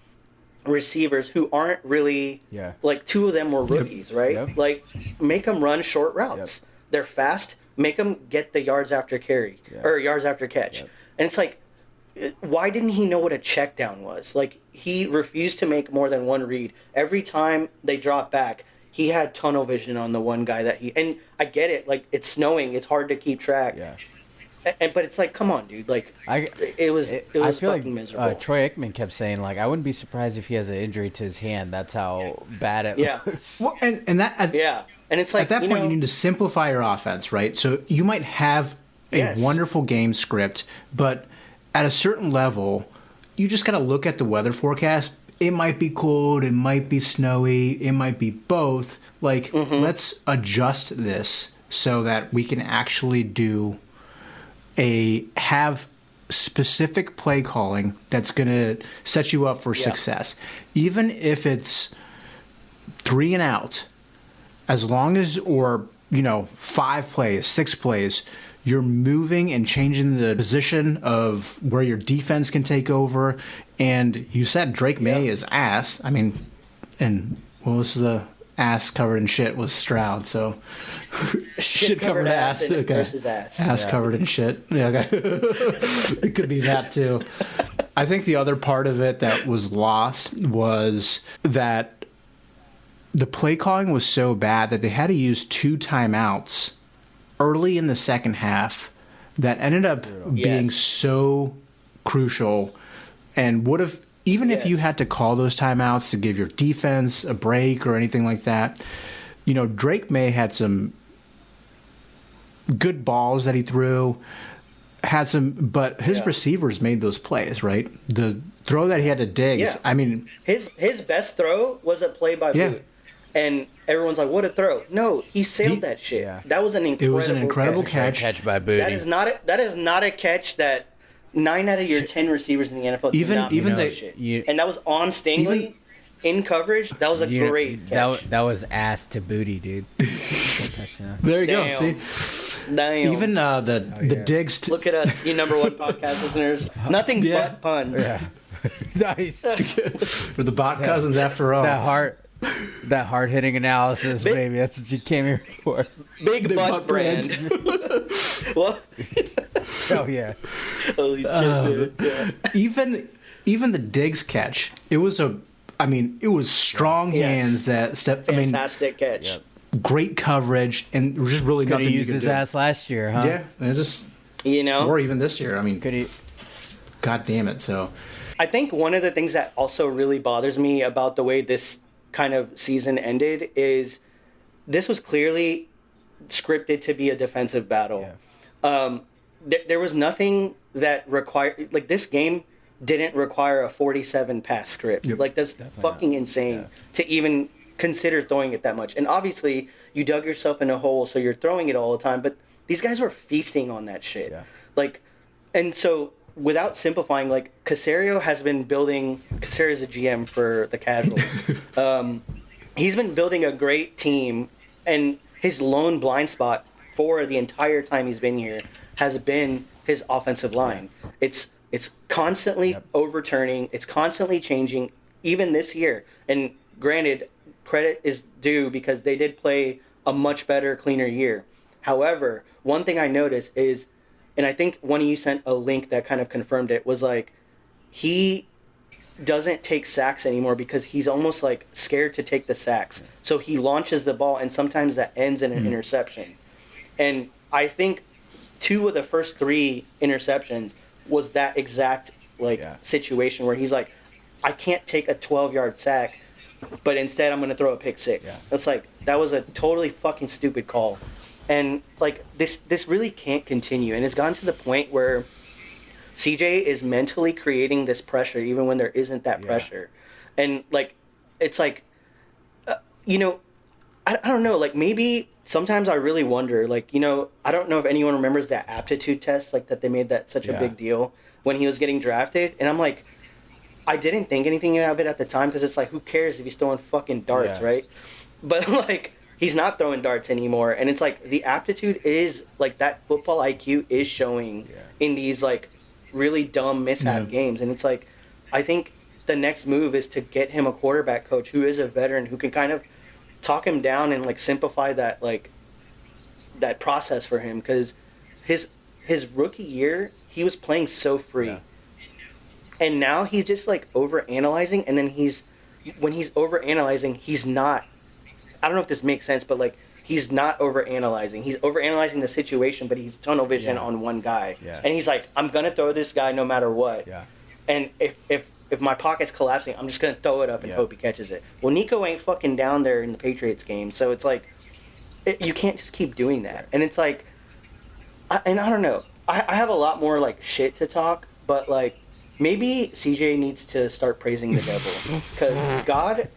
receivers who aren't really like two of them were rookies, right? Yep. Like make them run short routes. Yep. They're fast. make him get the yards after carry or yards after catch. And it's like, why didn't he know what a check down was? Like, he refused to make more than one read. Every time they dropped back, he had tunnel vision on the one guy and I get it, like, it's snowing, it's hard to keep track. Yeah. But it's like, come on, dude. Like, it was I feel fucking like, miserable. Troy Aikman kept saying, like, I wouldn't be surprised if he has an injury to his hand. That's how bad it was. Well, and that and it's like, at that point you need to simplify your offense, right? So you might have a wonderful game script, but at a certain level, you just got to look at the weather forecast. It might be cold, it might be snowy, it might be both. Like, let's adjust this so that we can actually have specific play calling that's going to set you up for success. Even if it's 3 and out, as long as, or, 5 plays, 6 plays, you're moving and changing the position of where your defense can take over. And you said Drake May is ass. I mean, and what was the ass covered in shit was Stroud, so shit covered ass versus ass. Ass covered in shit. Yeah, okay. It could be that too. I think the other part of it that was lost was that the play calling was so bad that they had to use 2 timeouts early in the second half that ended up being so crucial and would have, even if you had to call those timeouts to give your defense a break or anything like that, Drake May had some good balls that he threw, but his receivers made those plays, right? The throw that he had to Diggs, I mean... His best throw was a play by Bhatt. And everyone's like, what a throw. No, he sailed that shit. Yeah. That was an incredible catch by Booty. That is not a catch that 9 out of your 10 receivers in the NFL even that shit. And that was on Stingley in coverage. That was a great catch. That was ass to Booty, dude. There you go. See, even the Diggs. Look at us, you number 1 podcast listeners. Nothing but puns. Yeah. Nice. For the Bhatt cousins, after all. That hard-hitting analysis, baby. That's what you came here for. Big butt brand. What? Hell yeah. Holy shit, dude. Yeah. Even the Diggs catch, it was strong hands that stepped. Fantastic catch. Yep. Great coverage, and just really nothing you could do. Could have used his ass last year, huh? Yeah, and just or even this year. I mean, could he? God damn it! So, I think one of the things that also really bothers me about the way this kind of season ended is this was clearly scripted to be a defensive battle. There was nothing that required, like, this game didn't require a 47 pass script. Like, that's fucking insane to even consider throwing it that much. And obviously you dug yourself in a hole, so you're throwing it all the time, but these guys were feasting on that shit. Like, and so without simplifying, like, Casario's a GM for the Casuals. He's been building a great team, and his lone blind spot for the entire time he's been here has been his offensive line. It's constantly overturning. It's constantly changing, even this year. And granted, credit is due because they did play a much better, cleaner year. However, one thing I noticed is, and I think one of you sent a link that kind of confirmed it, was like, he doesn't take sacks anymore because he's almost like scared to take the sacks. So he launches the ball, and sometimes that ends in an interception. And I think 2 of the first 3 interceptions was that exact situation where he's like, I can't take a 12-yard sack, but instead I'm going to throw a pick 6. That's like, that was a totally fucking stupid call. And like, this really can't continue. And it's gotten to the point where CJ is mentally creating this pressure even when there isn't that pressure. And like, it's like, I don't know, like, maybe sometimes I really wonder, like, I don't know if anyone remembers that aptitude test, like, that they made that such a big deal when he was getting drafted. And I'm like, I didn't think anything of it at the time because it's like, who cares if he's throwing fucking darts, right? But like, he's not throwing darts anymore. And it's like, the aptitude is, like, that football IQ is showing in these, like, really dumb mishap games. And it's like, I think the next move is to get him a quarterback coach who is a veteran, who can kind of talk him down and, like, simplify that, like, that process for him, because his rookie year he was playing so free, and now he's just like over analyzing, and then when he's over analyzing, he's not. I don't know if this makes sense, but like he's not over analyzing. He's over analyzing the situation, but he's tunnel vision on one guy, and he's like, I'm gonna throw this guy no matter what. Yeah. And if my pocket's collapsing, I'm just gonna throw it up and hope he catches it. Well, Nico ain't fucking down there in the Patriots game, so it's like you can't just keep doing that. And it's like, I don't know. I have a lot more like shit to talk, but like maybe CJ needs to start praising the devil, because God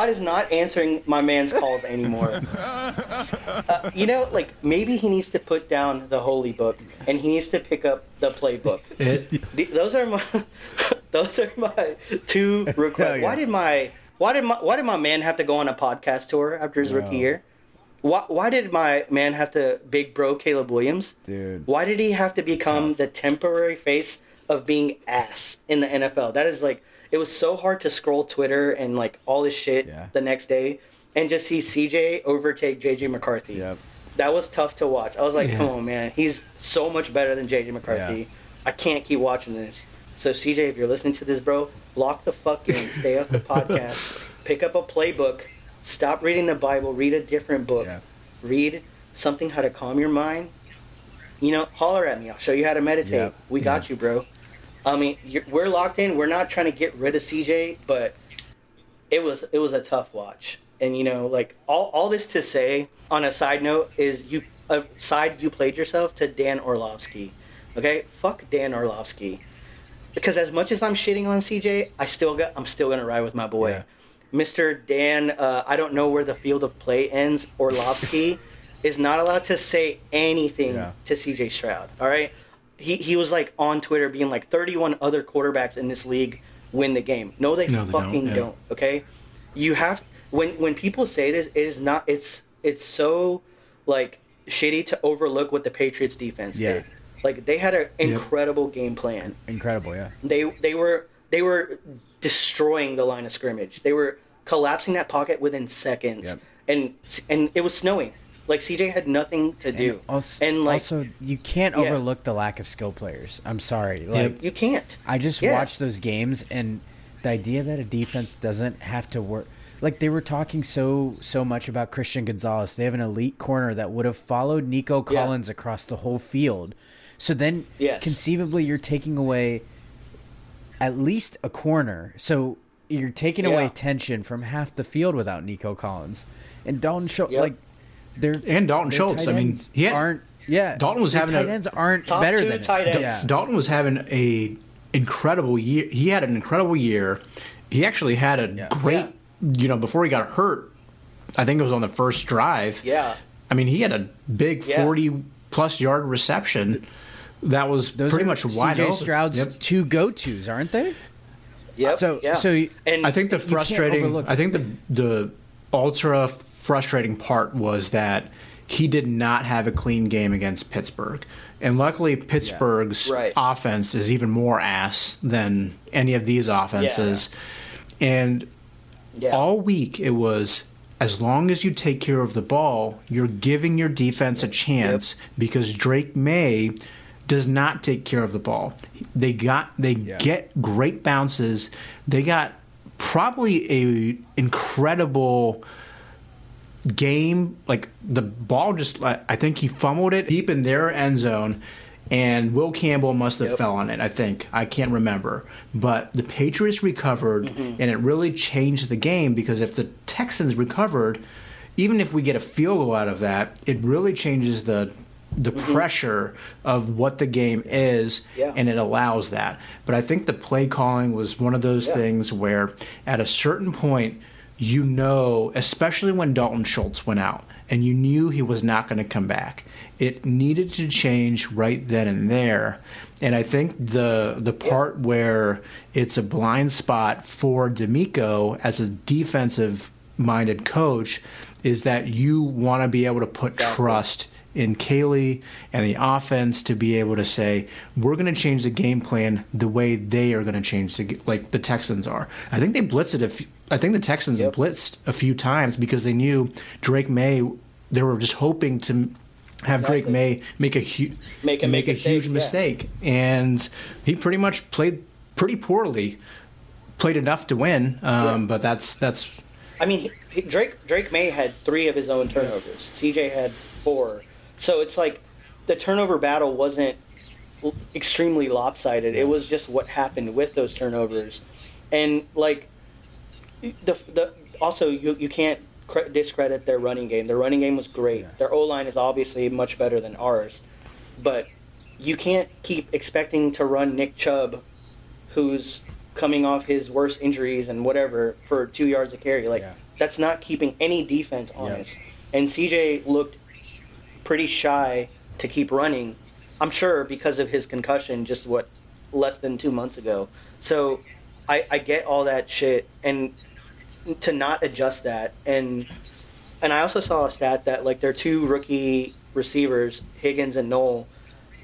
is not answering my man's calls anymore. You know, like maybe he needs to put down the holy book and he needs to pick up the playbook. Those are my two requests. Why did my man have to go on a podcast tour after his rookie year? Why did my man have to big bro Caleb Williams? Dude. Why did he have to become the temporary face of being ass in the NFL? That is like, it was so hard to scroll Twitter and like all this shit the next day and just see CJ overtake JJ McCarthy. Yep. That was tough to watch. I was like, come on, man. He's so much better than JJ McCarthy. Yeah. I can't keep watching this. So CJ, if you're listening to this, bro, lock the fuck in. Stay off the podcast. Pick up a playbook. Stop reading the Bible. Read a different book. Yeah. Read something how to calm your mind. You know, holler at me. I'll show you how to meditate. Yep. We got you, bro. I mean, we're locked in. We're not trying to get rid of CJ, but it was a tough watch. And, you know, like, all this to say, on a side note, is you played yourself to Dan Orlovsky. Okay? Fuck Dan Orlovsky. Because as much as I'm shitting on CJ, I'm still going to ride with my boy. Yeah. Mr. Dan, I don't know where the field of play ends, Orlovsky, is not allowed to say anything to CJ Stroud. All right? He was like on Twitter being like 31 other quarterbacks in this league win the game. No, they fucking don't. Okay, you have when people say this, it is not. It's so like shitty to overlook what the Patriots defense did. Like they had an incredible game plan. Incredible, yeah. They were destroying the line of scrimmage. They were collapsing that pocket within seconds, and it was snowing. Like, CJ had nothing to do. Also, you can't overlook the lack of skill players. I'm sorry. Like, you can't. I just watched those games, and the idea that a defense doesn't have to work. Like, they were talking so much about Christian Gonzalez. They have an elite corner that would have followed Nico Collins across the whole field. So then, conceivably, you're taking away at least a corner. So you're taking away tension from half the field without Nico Collins. And Dalton Schultz, Dalton Schultz. I mean, Dalton was having tight ends aren't top better than tight ends. Dalton was having a incredible year. He had an incredible year. He actually had a great, before he got hurt. I think it was on the first drive. Yeah. I mean, he had a big 40-plus yard reception. That was pretty much wide open. CJ Stroud's two go-tos, aren't they? Yep. So I think the ultra frustrating part was that he did not have a clean game against Pittsburgh. And luckily Pittsburgh's offense is even more ass than any of these offenses. Yeah. And all week it was, as long as you take care of the ball, you're giving your defense a chance because Drake May does not take care of the ball. They get great bounces. They got probably a incredible game. Like the ball just, I think he fumbled it deep in their end zone, and Will Campbell must have fell on it. I can't remember, but the Patriots recovered, and it really changed the game because if the Texans recovered, even if we get a field goal out of that, it really changes the pressure of what the game is, and it allows that. But I think the play calling was one of those things where at a certain point, especially when Dalton Schultz went out, and you knew he was not going to come back, it needed to change right then and there. And I think the part where it's a blind spot for D'Amico as a defensive-minded coach is that you want to be able to put trust in Caley and the offense to be able to say, we're going to change the game plan the way they are going to change like the Texans are. I think they blitzed it. I think the Texans blitzed a few times because they knew Drake May they were just hoping to have Drake May make a huge mistake, and he pretty much played pretty poorly. Played enough to win, but that's. I mean, Drake May had 3 of his own turnovers. CJ had 4, so it's like the turnover battle wasn't extremely lopsided. It was just what happened with those turnovers, and like the also you can't discredit their running game. Their running game was great. Yeah. Their O-line is obviously much better than ours, but you can't keep expecting to run Nick Chubb, who's coming off his worst injuries and whatever, for 2 yards a carry. Like, that's not keeping any defense honest. Yeah. And CJ looked pretty shy to keep running, I'm sure because of his concussion just, less than 2 months ago. So I get all that shit, and to not adjust that. And I also saw a stat that, like, their 2 rookie receivers, Higgins and Noel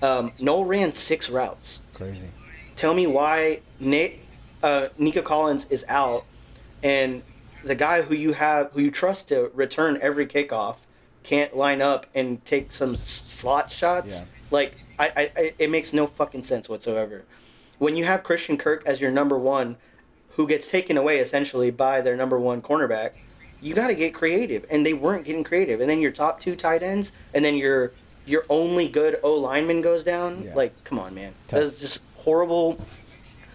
ran 6 routes. Crazy. Tell me why Nico Collins is out, and the guy who you trust to return every kickoff can't line up and take some slot shots. Yeah. Like, it makes no fucking sense whatsoever. When you have Christian Kirk as your number 1, who gets taken away essentially by their number 1 cornerback, you got to get creative, and they weren't getting creative. And then your top 2 tight ends, and then your only good O lineman goes down. Yeah. Like, come on, man, that's just horrible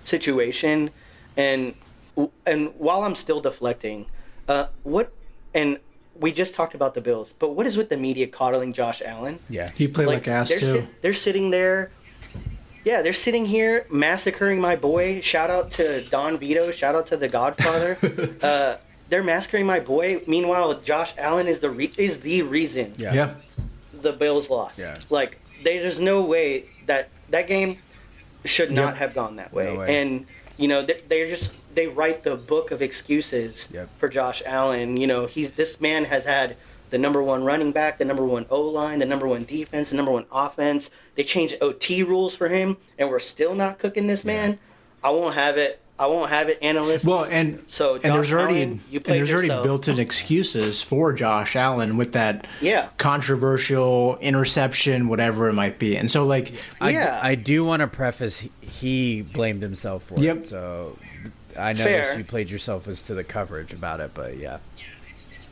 situation. And while I'm still deflecting, and we just talked about the Bills, but what is with the media coddling Josh Allen? Yeah, he played like ass too. They're sitting there. Yeah, they're sitting here massacring my boy. Shout out to Don Vito. Shout out to The Godfather. They're massacring my boy. Meanwhile, Josh Allen is the reason the Bills lost. Yeah. Like, there's no way that game should not have gone that way. No way. And, you know, they write the book of excuses for Josh Allen. You know, this man has had the number 1 running back, the number 1 O-line, the number 1 defense, the number 1 offense. They changed OT rules for him, and we're still not cooking this man. I won't have it, analysts. Well, there's already built-in excuses for Josh Allen with that controversial interception, whatever it might be. And so, like, I do want to preface, he blamed himself for it. So I noticed you played yourself as to the coverage about it, but yeah.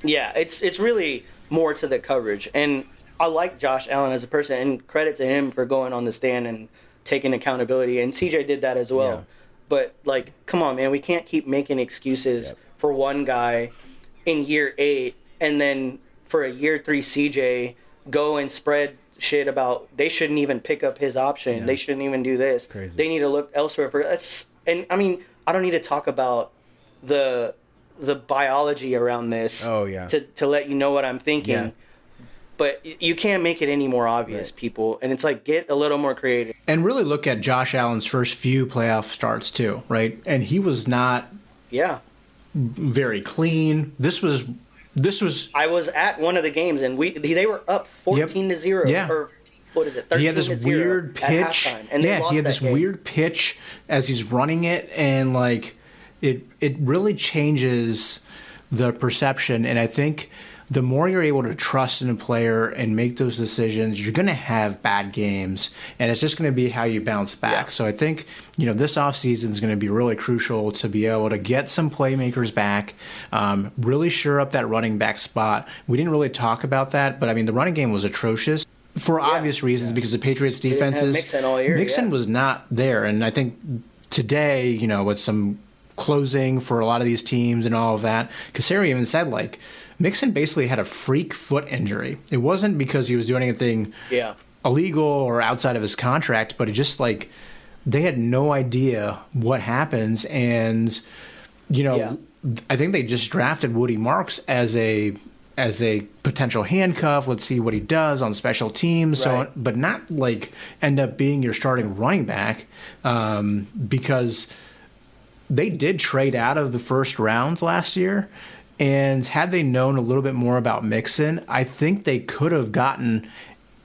Yeah, it's really more to the coverage. And I like Josh Allen as a person, and credit to him for going on the stand and taking accountability. And CJ did that as well. Yeah. But, like, come on, man, we can't keep making excuses for one guy in year 8, and then for a year 3 CJ go and spread shit about they shouldn't even pick up his option. Yeah. They shouldn't even do this. Crazy. They need to look elsewhere for that's. And I mean, I don't need to talk about the biology around this to let you know what I'm thinking. Yeah. But you can't make it any more obvious, people. And it's like, get a little more creative. And really look at Josh Allen's first few playoff starts, too, right? And he was not very clean. This was. I was at one of the games, and they were up 14-0. Yeah. Or what is it, 13-0 he had this weird pitch. And they lost he had this game. Weird pitch as he's running it, and, like, it really changes the perception. And I think the more you're able to trust in a player and make those decisions, you're going to have bad games, and it's just going to be how you bounce back. Yeah. So I think, you know, this offseason is going to be really crucial to be able to get some playmakers back, really shore up that running back spot. We didn't really talk about that, but, I mean, the running game was atrocious for obvious reasons because the Patriots' defenses. Mixon was not there, and I think today, you know, with some closing for a lot of these teams and all of that, Cassari even said, like, Mixon basically had a freak foot injury. It wasn't because he was doing anything illegal or outside of his contract, but it just, like, they had no idea what happens. And, you know, I think they just drafted Woody Marks as a potential handcuff. Let's see what he does on special teams. Right. So, but not, like, end up being your starting running back because they did trade out of the first rounds last year. And had they known a little bit more about Mixon, I think they could have gotten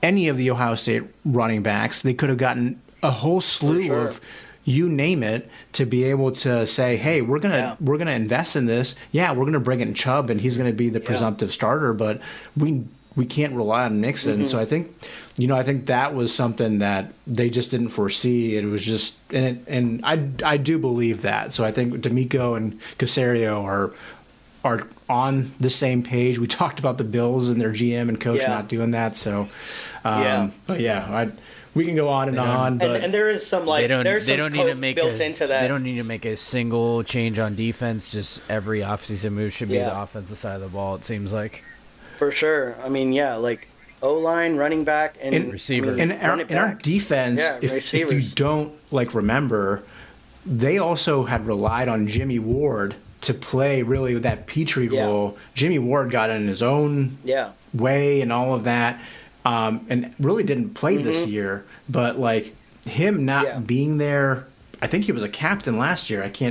any of the Ohio State running backs. They could have gotten a whole slew of you name it to be able to say, hey, we're gonna invest in this. Yeah, we're gonna bring in Chubb, and he's gonna be the presumptive starter. But we we can't rely on Nixon. So I think that was something that they just didn't foresee. It was just, and I do believe that. So I think D'Amico and Caserio are on the same page. We talked about the Bills and their GM and coach not doing that. So, but we can go on and on. But and there is some they don't need to make built into that. They don't need to make a single change on defense. Just every offseason move should be the offensive side of the ball. It seems like. For sure. I mean, like O-line, running back, and receiver. In our defense, if you don't remember, they also had relied on Jimmy Ward to play really that Petrie role. Jimmy Ward got in his own way and all of that, and really didn't play this year. But him not being there, I think he was a captain last year. So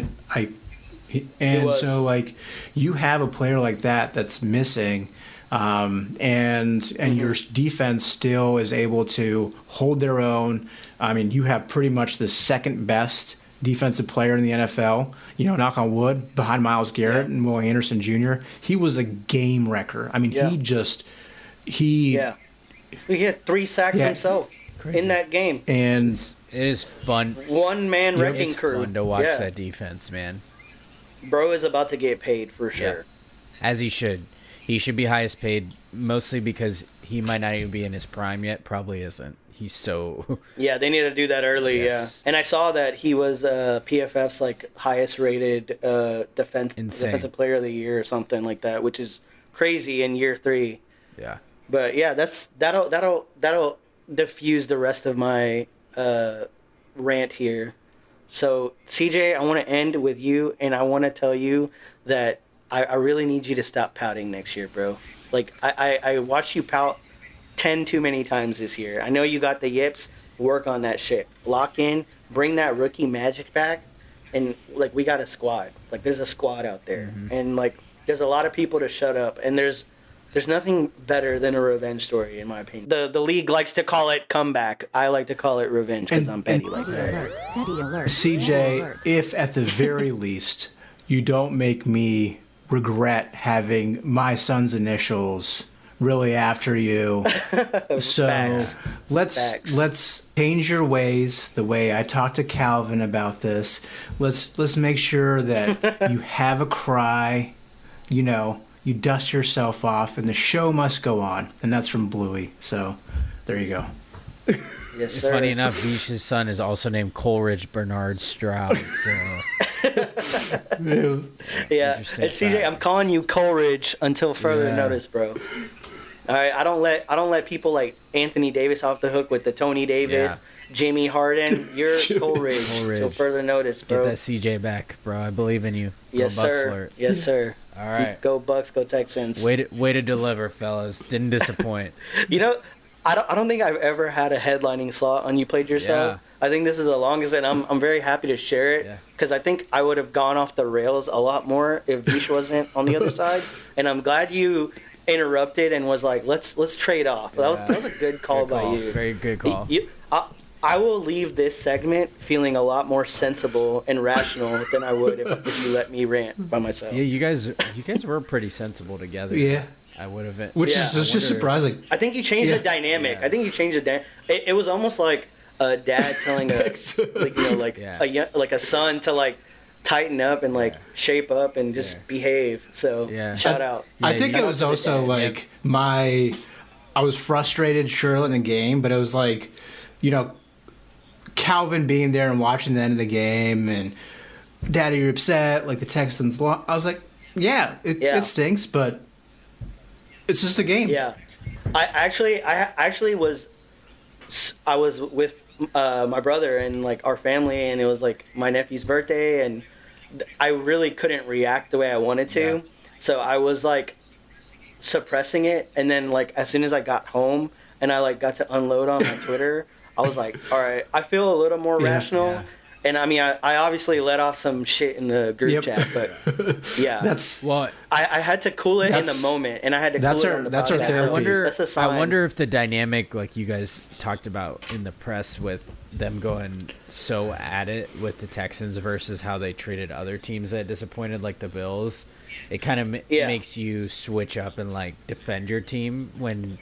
you have a player like that that's missing. And your defense still is able to hold their own. I mean, you have pretty much the second best defensive player in the NFL, knock on wood, behind Myles Garrett and Will Anderson Jr. He was a game wrecker. I mean, he had 3 sacks himself in that game. And it is fun. One-man wrecking crew. It's fun to watch that defense, man. Bro is about to get paid for sure. As he should. He should be highest paid, mostly because he might not even be in his prime yet. Probably isn't. He's so... Yeah, they need to do that early, And I saw that he was PFF's highest rated defensive player of the year or something like that, which is crazy in year 3. Yeah. But yeah, that'll diffuse the rest of my rant here. So CJ, I want to end with you, and I want to tell you that I really need you to stop pouting next year, bro. I watched you pout 10 too many times this year. I know you got the yips. Work on that shit. Lock in. Bring that rookie magic back. And, we got a squad. There's a squad out there. And, there's a lot of people to shut up. And there's nothing better than a revenge story, in my opinion. The league likes to call it comeback. I like to call it revenge because I'm petty like that. Petty alert. CJ, if at the very least you don't make me regret having my son's initials really after you. So let's change your ways. The way I talked to Calvin about this, let's make sure that you have a cry, you dust yourself off, and the show must go on. And that's from Bluey. So there you go. Yes, sir. Funny enough, Vish's son is also named Coleridge Bernard Stroud. So yeah, and CJ, I'm calling you Coleridge until further notice, bro. All right, I don't let people like Anthony Davis off the hook with the Tony Davis, Jimmy Harden. You're Coleridge until further notice, bro. Get that CJ back, bro. I believe in you. Yes, sir. Yes, sir. All right, go Bucks, go Texans. Way to deliver, fellas. Didn't disappoint. I don't think I've ever had a headlining slot on You Played Yourself. Yeah. I think this is the longest, and I'm very happy to share it because I think I would have gone off the rails a lot more if Vish wasn't on the other side. And I'm glad you interrupted and was like, let's trade off. That was a good call by you. Very good call. I will leave this segment feeling a lot more sensible and rational than I would if you let me rant by myself. Yeah, you guys were pretty sensible together. Yeah. I would have. Which is just surprising. I think you changed the dynamic. Yeah. I think you changed the dynamic. It was almost like a dad telling a son to tighten up and shape up and just behave. So shout out. I think it was also I was frustrated, sure, in the game, but it was Calvin being there and watching the end of the game and Daddy, you're upset, the Texans lost. I was like, it stinks, but it's just a game. Yeah, I actually was with my brother and our family, and it was my nephew's birthday, and I really couldn't react the way I wanted to, so I was suppressing it, and then as soon as I got home and I got to unload on my Twitter, I was like, all right, I feel a little more rational. And I mean, I obviously let off some shit in the group chat, but yeah, I had to cool it in the moment, and I had to cool it on the podcast. I wonder if the dynamic, like you guys talked about in the press, with them going so at it with the Texans versus how they treated other teams that disappointed, like the Bills, it kind of makes you switch up and like defend your team when.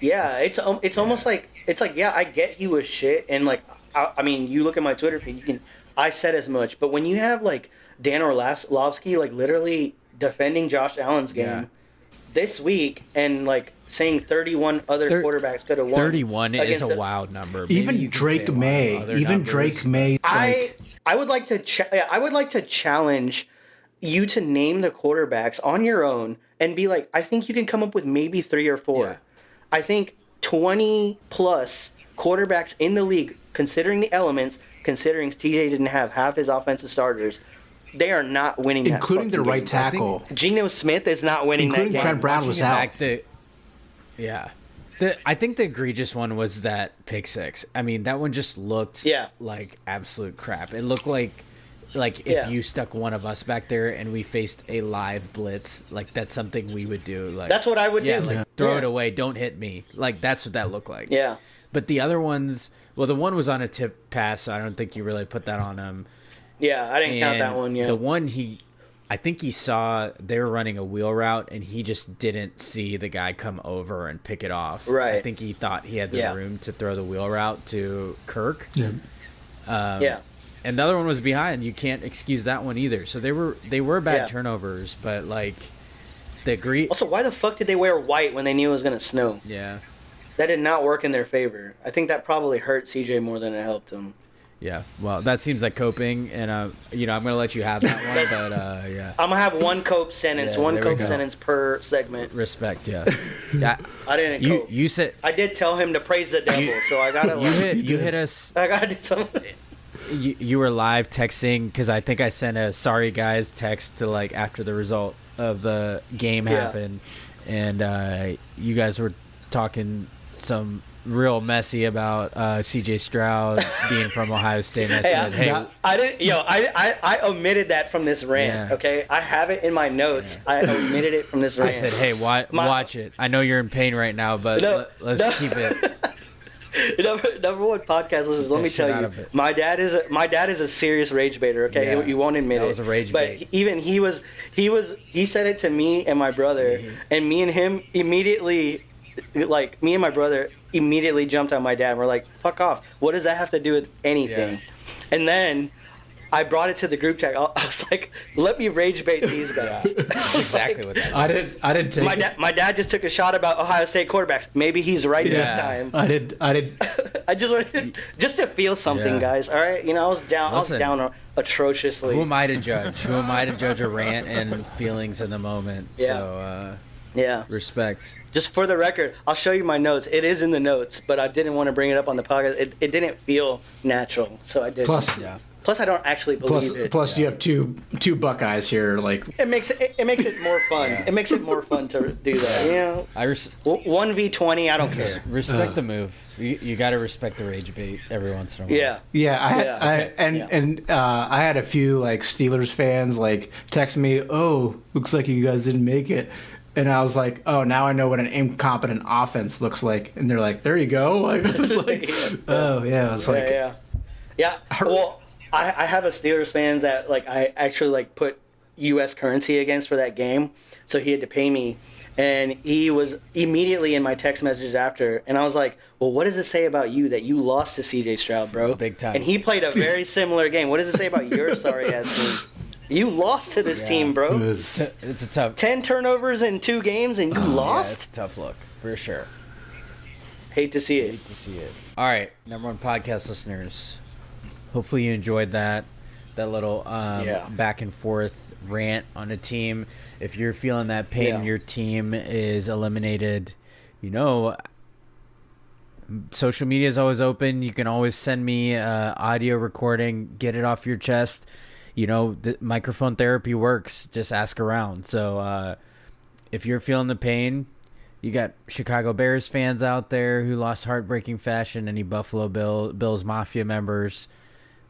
Yeah, it's almost like I get he was shit, and like. I mean, you look at my Twitter feed, I said as much, but when you have, like, Dan Orlovsky, like, literally defending Josh Allen's game this week and, like, saying 31 other quarterbacks could have won. 31 is a wild number. Even Drake May. I would like to challenge you to name the quarterbacks on your own and be like, I think you can come up with maybe 3 or 4. Yeah. I think 20 plus quarterbacks in the league, considering the elements, considering TJ didn't have half his offensive starters, they are not winning that including their right game. tackle. Geno Smith is not winning including that game. Trent Brown was out. I think the egregious one was that pick six. I mean, that one just looked like absolute crap. It looked like if you stuck one of us back there and we faced a live blitz, like that's something we would do. Like that's what I would do. Like throw it away, don't hit me. Like that's what that looked like. Yeah. But the other ones, well, the one was on a tip pass, so I don't think you really put that on him. Yeah, I didn't count that one. Yeah, the one I think he saw they were running a wheel route, and he just didn't see the guy come over and pick it off. Right. I think he thought he had the room to throw the wheel route to Kirk. Yeah. And the other one was behind. You can't excuse that one either. So they were bad turnovers, but like the Also, why the fuck did they wear white when they knew it was gonna snow? Yeah. That did not work in their favor. I think that probably hurt CJ more than it helped him. Yeah, well, that seems like coping, and I'm going to let you have that one, but yeah. I'm going to have one cope sentence, sentence per segment. Respect, yeah. I didn't cope. You said... I did tell him to praise the devil, so I got to... You hit us... I got to do something. You were live texting, because I think I sent a sorry guys text to, like, after the result of the game happened, and you guys were talking some real messy about CJ Stroud being from Ohio State. And I said, I omitted that from this rant. Okay, I have it in my notes. I omitted it from this rant. I said, hey, watch it. I know you're in pain right now, but let's keep it. Number one podcast listeners, let me tell you, my dad is a serious rage baiter. Okay, you won't admit it. That was a rage bait. But even he said it to me and my brother, and me and him immediately. Like, me and my brother immediately jumped on my dad and we're like, fuck off. What does that have to do with anything? Yeah. And then I brought it to the group chat. I was like, let me rage bait these guys. Exactly what that is. I did take my dad just took a shot about Ohio State quarterbacks. Maybe he's right this time. I did. I just wanted to feel something, guys. All right? I was down. Listen, I was down atrociously. Who am I to judge? Who am I to judge a rant and feelings in the moment? Yeah. So, respect. Just for the record, I'll show you my notes. It is in the notes, but I didn't want to bring it up on the podcast. It didn't feel natural, so I didn't. Plus, I don't actually believe it. Plus, you have two Buckeyes here. Like it makes it more fun. It makes it more fun to do that. 1v20. I don't care. Respect the move. You got to respect the rage bait every once in a while. I had a few like Steelers fans like text me, "Oh, looks like you guys didn't make it." And I was like, oh, now I know what an incompetent offense looks like. And they're like, there you go. Like, I was like, oh, yeah. I was like... Yeah. Well, I have a Steelers fan that, like, I actually, like, put U.S. currency against for that game. So he had to pay me. And he was immediately in my text messages after. And I was like, well, what does it say about you that you lost to C.J. Stroud, bro? Big time. And he played a very similar game. What does it say about your sorry-ass team? You lost to this team, bro. It's a tough... 10 turnovers in 2 games and you lost? Yeah, it's a tough look, for sure. Hate to see it. All right, number one podcast listeners. Hopefully you enjoyed that little back and forth rant on a team. If you're feeling that pain and your team is eliminated, social media is always open. You can always send me audio recording, get it off your chest. The microphone therapy works. Just ask around. So if you're feeling the pain, you got Chicago Bears fans out there who lost heartbreaking fashion. Any Buffalo Bills Mafia members,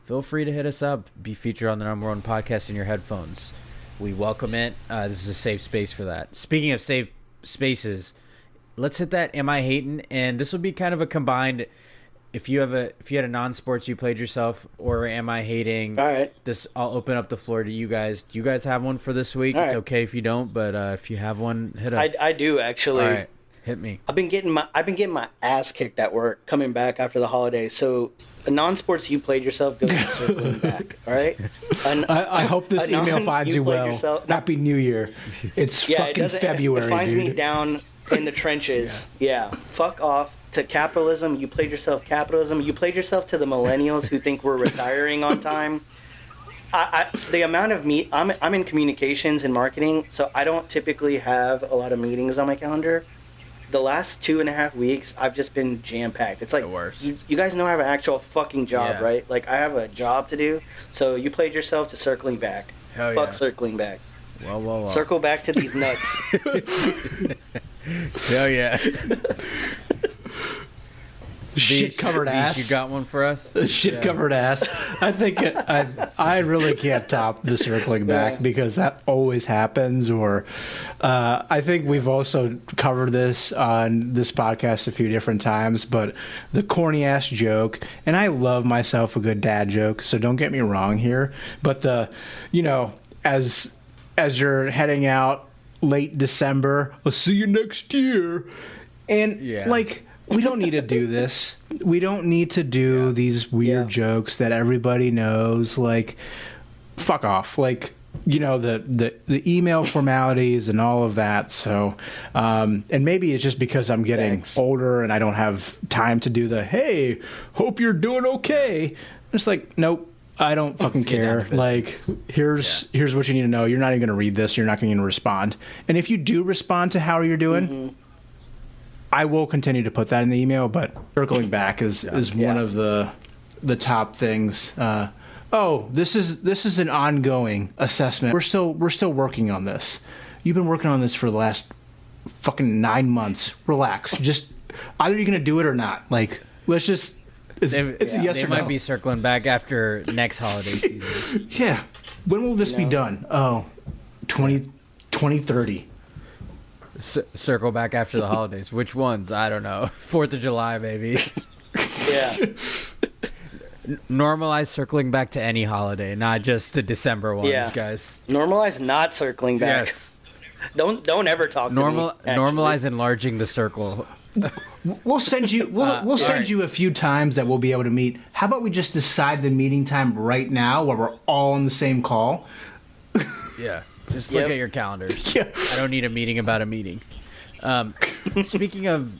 feel free to hit us up. Be featured on the #1 podcast in your headphones. We welcome it. This is a safe space for that. Speaking of safe spaces, let's hit that Am I Hatin'? And this will be kind of a combined, if you had a non-sports you played yourself, or Am I Hating? All right. I'll open up the floor to you guys. Do you guys have one for this week? All It's right. okay if you don't, but if you have one, hit us. I do actually. All right, hit me. I've been getting my ass kicked at work coming back after the holidays. So a non-sports you played yourself goes to circling back. All right. I hope this email finds you played well. yourself- Happy New Year. It's Yeah, fucking February, It finds dude. me down in the trenches. Yeah. Fuck off to capitalism. You played yourself capitalism. You played yourself to the millennials who think we're retiring on time. The amount of I'm in communications and marketing, so I don't typically have a lot of meetings on my calendar. The last 2.5 weeks, I've just been jam-packed. It's like, The worst. you guys know I have an actual fucking job, Yeah. right? Like, I have a job to do, so you played yourself to circling back. Hell Fuck yeah. circling back. Well. Circle back to these nuts. Hell yeah. Shit covered ass. You got one for us? Shit covered ass. I think I really can't top the circling back Yeah. because that always happens. Or I think we've also covered this on this podcast a few different times. But the corny ass joke, and I love myself a good dad joke, so don't get me wrong here. But as you're heading out late December, I'll see you next year, and we don't need to do this. We don't need to do these weird jokes that everybody knows. Like, fuck off. Like, the email formalities and all of that. So, and maybe it's just because I'm getting older and I don't have time to do the, hey, hope you're doing okay. I'm just like, nope. I don't fucking care. Like, here's what you need to know. You're not even going to read this. You're not going to respond. And if you do respond to how you're doing, I will continue to put that in the email. But circling back is one of the top things. This is an ongoing assessment. We're still working on this. You've been working on this for the last fucking 9 months. Relax. Just either you're going to do it or not. Like, let's just. It's a yes or no. They might be circling back after next holiday season. Yeah. When will this be done? 2030. Circle back after the holidays. Which ones? I don't know. 4th of July, maybe. Yeah. Normalize circling back to any holiday, not just the December ones, guys. Normalize not circling back. Yes. Don't ever talk to me. Normalize enlarging the circle. We'll send you. We'll send you a few times that we'll be able to meet. How about we just decide the meeting time right now, where we're all on the same call? Yeah, just look at your calendars. Yeah. I don't need a meeting about a meeting. Speaking of,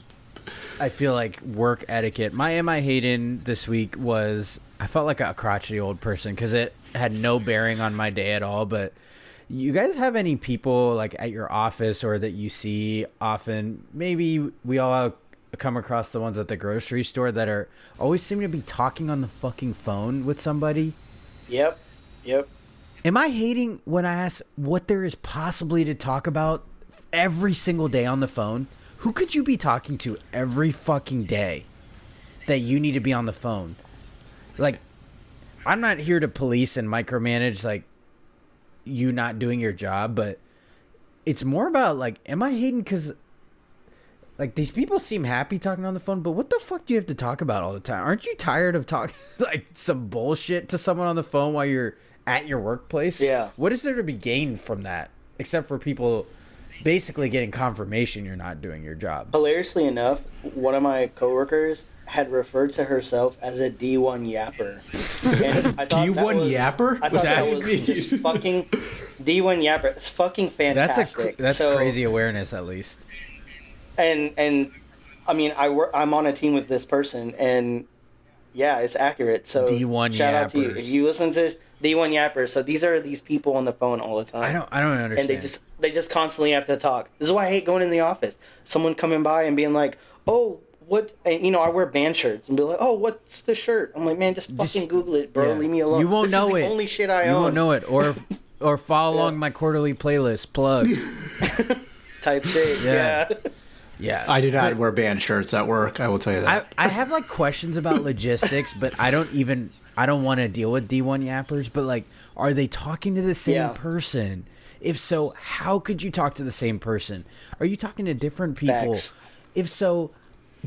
I feel like work etiquette. My Am I Hatin' this week was, I felt like a crotchety old person because it had no bearing on my day at all. But you guys have any people like at your office or that you see often? Maybe we all come across the ones at the grocery store that are always seem to be talking on the fucking phone with somebody. Yep. Am I hating when I ask what there is possibly to talk about every single day on the phone? Who could you be talking to every fucking day that you need to be on the phone? Like, I'm not here to police and micromanage, like, you not doing your job, but it's more about, like, am I hating because, like, these people seem happy talking on the phone, but what the fuck do you have to talk about all the time? Aren't you tired of talking, like, some bullshit to someone on the phone while you're at your workplace? Yeah. What is there to be gained from that, except for people basically getting confirmation you're not doing your job? Hilariously enough, one of my coworkers had referred to herself as a D1 yapper. And I thought D1 yapper? I thought that was just fucking D1 yapper. It's fucking fantastic. That's crazy awareness, at least. And I mean, I'm on a team with this person, and yeah, it's accurate. So D1 shout out to you yappers. if you listen to D1 yappers. So these are these people on the phone all the time. I don't understand. And they just constantly have to talk. This is why I hate going in the office. Someone coming by and being like, "Oh, what?" And, I wear band shirts and be like, "Oh, what's the shirt?" I'm like, "Man, just fucking Google it, bro. Yeah. Leave me alone. You won't this know is it. The only shit I you own. won't know it, or follow along my quarterly playlist plug. Type shit. Yeah. Yeah. Yeah, I do not wear band shirts at work. I will tell you that. I have like questions about logistics, but I don't even I don't want to deal with D1 yappers, but like, are they talking to the same Yeah. person? If so, how could you talk to the same person? Are you talking to different people? Facts. If so,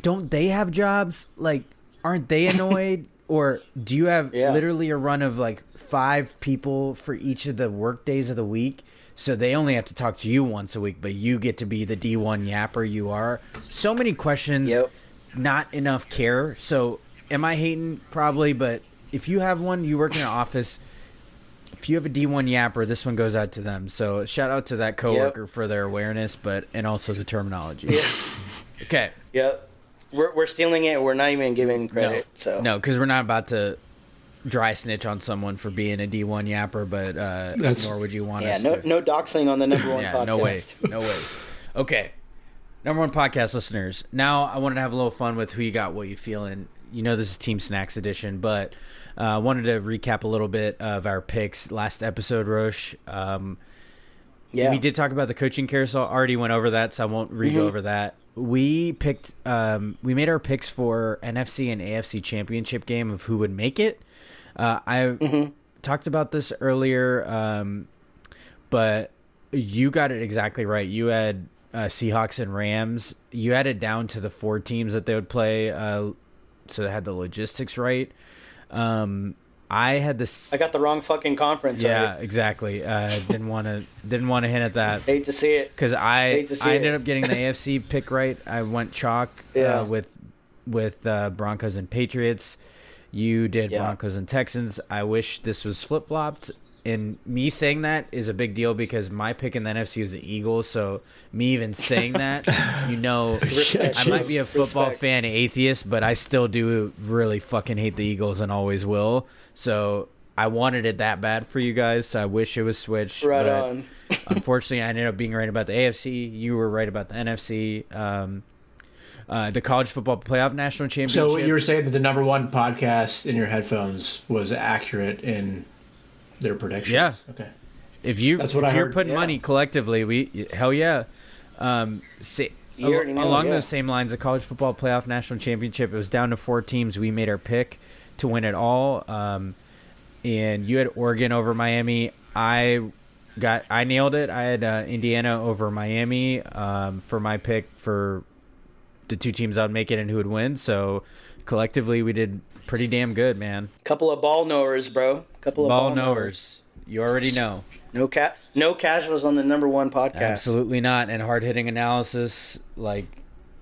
don't they have jobs? Like, aren't they annoyed? Or do you have literally a run of like 5 people for each of the work days of the week? So they only have to talk to you once a week, but you get to be the D1 yapper you are. So many questions, not enough care. So am I hating? Probably, but if you have one, you work in an office, if you have a D1 yapper, this one goes out to them. So shout out to that coworker for their awareness, and also the terminology. Okay. Yep. We're stealing it. We're not even giving credit. No, because we're not about to dry snitch on someone for being a D1 yapper, but nor would you want us to. No doxing on the number one podcast. No way. Okay. Number one podcast listeners. Now I wanted to have a little fun with who you got, what you feeling. You know this is Team Snacks edition, but I wanted to recap a little bit of our picks last episode, Roche. We did talk about the coaching carousel. Already went over that, so I won't re-go over that. We picked. We made our picks for NFC and AFC championship game of who would make it. I talked about this earlier, but you got it exactly right. You had Seahawks and Rams. You had it down to the 4 teams that they would play, so they had the logistics right. I had this. I got the wrong fucking conference. Yeah, right? Exactly. Didn't want to hint at that. Hate to see it because I ended up getting the AFC pick right. I went chalk with Broncos and Patriots. You did Broncos and Texans. I wish this was flip flopped. And me saying that is a big deal because my pick in the NFC was the Eagles. So me even saying that, I might be a football fan atheist, but I still do really fucking hate the Eagles and always will. So I wanted it that bad for you guys. So I wish it was switched. Right on. Unfortunately, I ended up being right about the AFC. You were right about the NFC. The college football playoff national championship. So you were saying that the number one podcast in your headphones was accurate in their predictions. Yeah. Okay. If you're putting money collectively, hell yeah. Along those same lines, the college football playoff national championship, it was down to 4 teams. We made our pick to win it all. And you had Oregon over Miami. I nailed it. I had Indiana over Miami for my pick for the 2 teams that would make it and who would win. So collectively, we did pretty damn good, man. Couple of ball knowers, bro. Couple of ball knowers. You already know. No casuals on the number one podcast. Absolutely not. And hard hitting analysis, like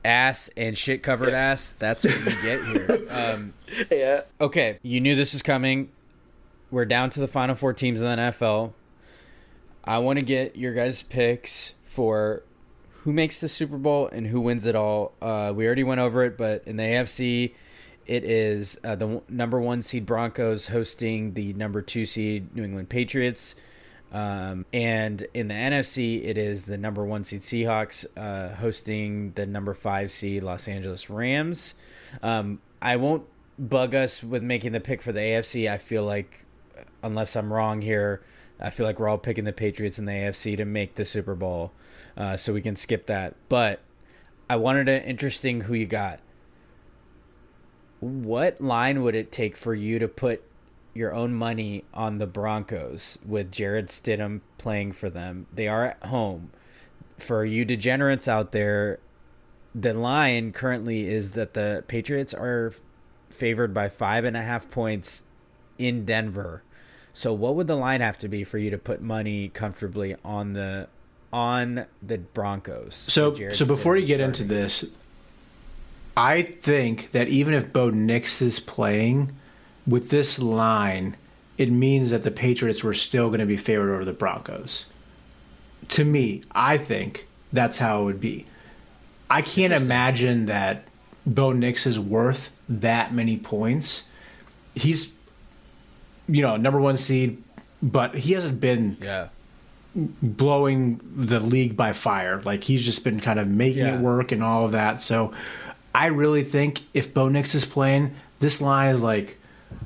ass and shit covered ass. That's what you get here. Yeah. Okay, you knew this was coming. We're down to the final 4 teams in the NFL. I want to get your guys' picks for who makes the Super Bowl and who wins it all. We already went over it, but in the AFC, it is the number 1 seed Broncos hosting the number 2 seed New England Patriots. And in the NFC, it is the number 1 seed Seahawks hosting the number 5 seed Los Angeles Rams. I won't bug us with making the pick for the AFC. I feel like, unless I'm wrong here, I feel like we're all picking the Patriots in the AFC to make the Super Bowl. So we can skip that. But I wanted an interesting who you got. What line would it take for you to put your own money on the Broncos with Jared Stidham playing for them? They are at home. For you degenerates out there, the line currently is that the Patriots are favored by 5.5 points in Denver. So what would the line have to be for you to put money comfortably on the Broncos? So before you get into this, I think that even if Bo Nix is playing, with this line, it means that the Patriots were still going to be favored over the Broncos. To me, I think that's how it would be. I can't imagine that Bo Nix is worth that many points. He's, number 1 seed, but he hasn't been blowing the league by fire. Like, he's just been kind of making it work and all of that. So I really think if Bo Nix is playing, this line is like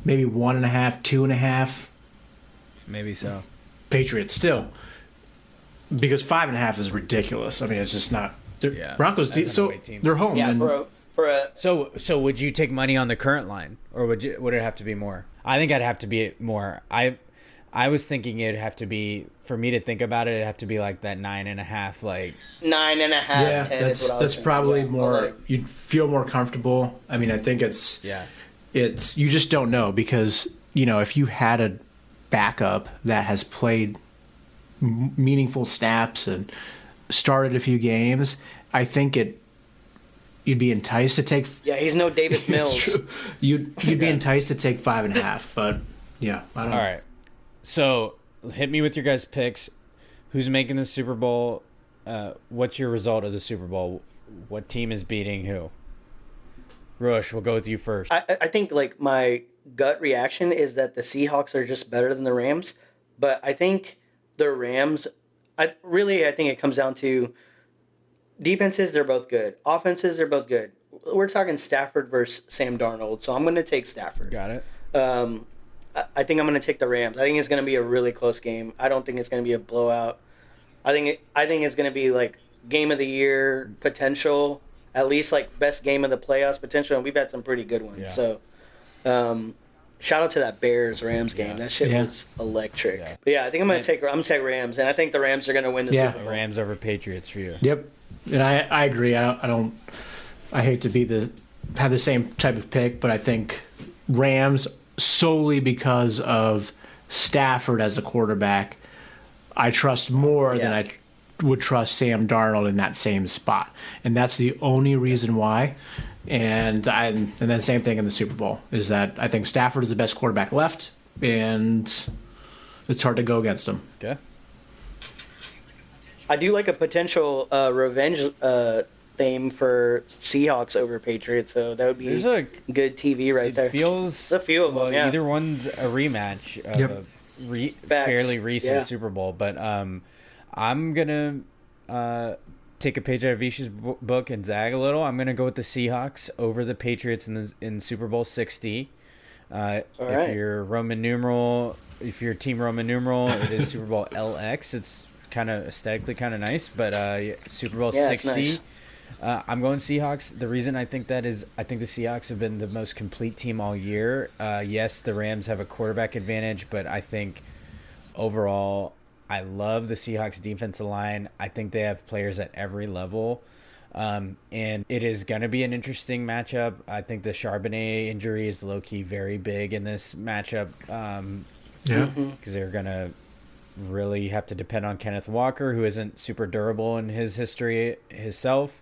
maybe 1.5, 2.5. Maybe so. Patriots still, because 5.5 is ridiculous. I mean, it's just not. Broncos, so they're home. Yeah, and So would you take money on the current line, or would it have to be more? I think I'd have to be more. I was thinking it'd have to be, for me to think about it, it'd have to be like that 9.5, like 9.5, 10 is what I was that's thinking. probably Yeah. I was more. like, You'd feel more comfortable. I mean, I think it's you just don't know because if you had a backup that has played meaningful snaps and started a few games, I think you'd be enticed to take. Yeah, he's no Davis Mills. You'd be enticed to take 5.5, but yeah, I don't know. All right. So hit me with your guys' picks. Who's making the Super Bowl? What's your result of the Super Bowl? What team is beating who? Rush, we'll go with you first. I think like my gut reaction is that the Seahawks are just better than the Rams, but I think the Rams. I think it comes down to defenses. They're both good. Offenses, they're both good. We're talking Stafford versus Sam Darnold, so I'm going to take Stafford. Got it. I think I'm going to take the Rams. I think it's going to be a really close game. I don't think it's going to be a blowout. I think it's going to be like game of the year potential, at least like best game of the playoffs potential, and we've had some pretty good ones. Yeah. So, shout out to that Bears Rams game. That shit was electric. Yeah. But yeah, I think I'm going to take Rams, and I think the Rams are going to win the Super Bowl. Rams over Patriots for you. Yep, and I agree. I hate to have the same type of pick, but I think Rams solely because of Stafford as a quarterback. I trust more than I would trust Sam Darnold in that same spot, and that's the only reason why. And then same thing in the Super Bowl is that I think Stafford is the best quarterback left, and it's hard to go against him. Okay. I do like a potential revenge theme for Seahawks over Patriots, so that would be good TV right there. Feels a few of them. Yeah. Either one's a rematch of a fairly recent Super Bowl, but I'm gonna take a page out of Vish's book and zag a little. I'm gonna go with the Seahawks over the Patriots in Super Bowl 60. If you're team Roman numeral, it is Super Bowl LX. It's kind of aesthetically kind of nice, but Super Bowl 60. Nice. I'm going Seahawks. The reason I think that is I think the Seahawks have been the most complete team all year. Yes, the Rams have a quarterback advantage, but I think overall I love the Seahawks defensive line. I think they have players at every level. And it is going to be an interesting matchup. I think the Charbonnet injury is low-key very big in this matchup. Because they're going to really have to depend on Kenneth Walker, who isn't super durable in his history himself.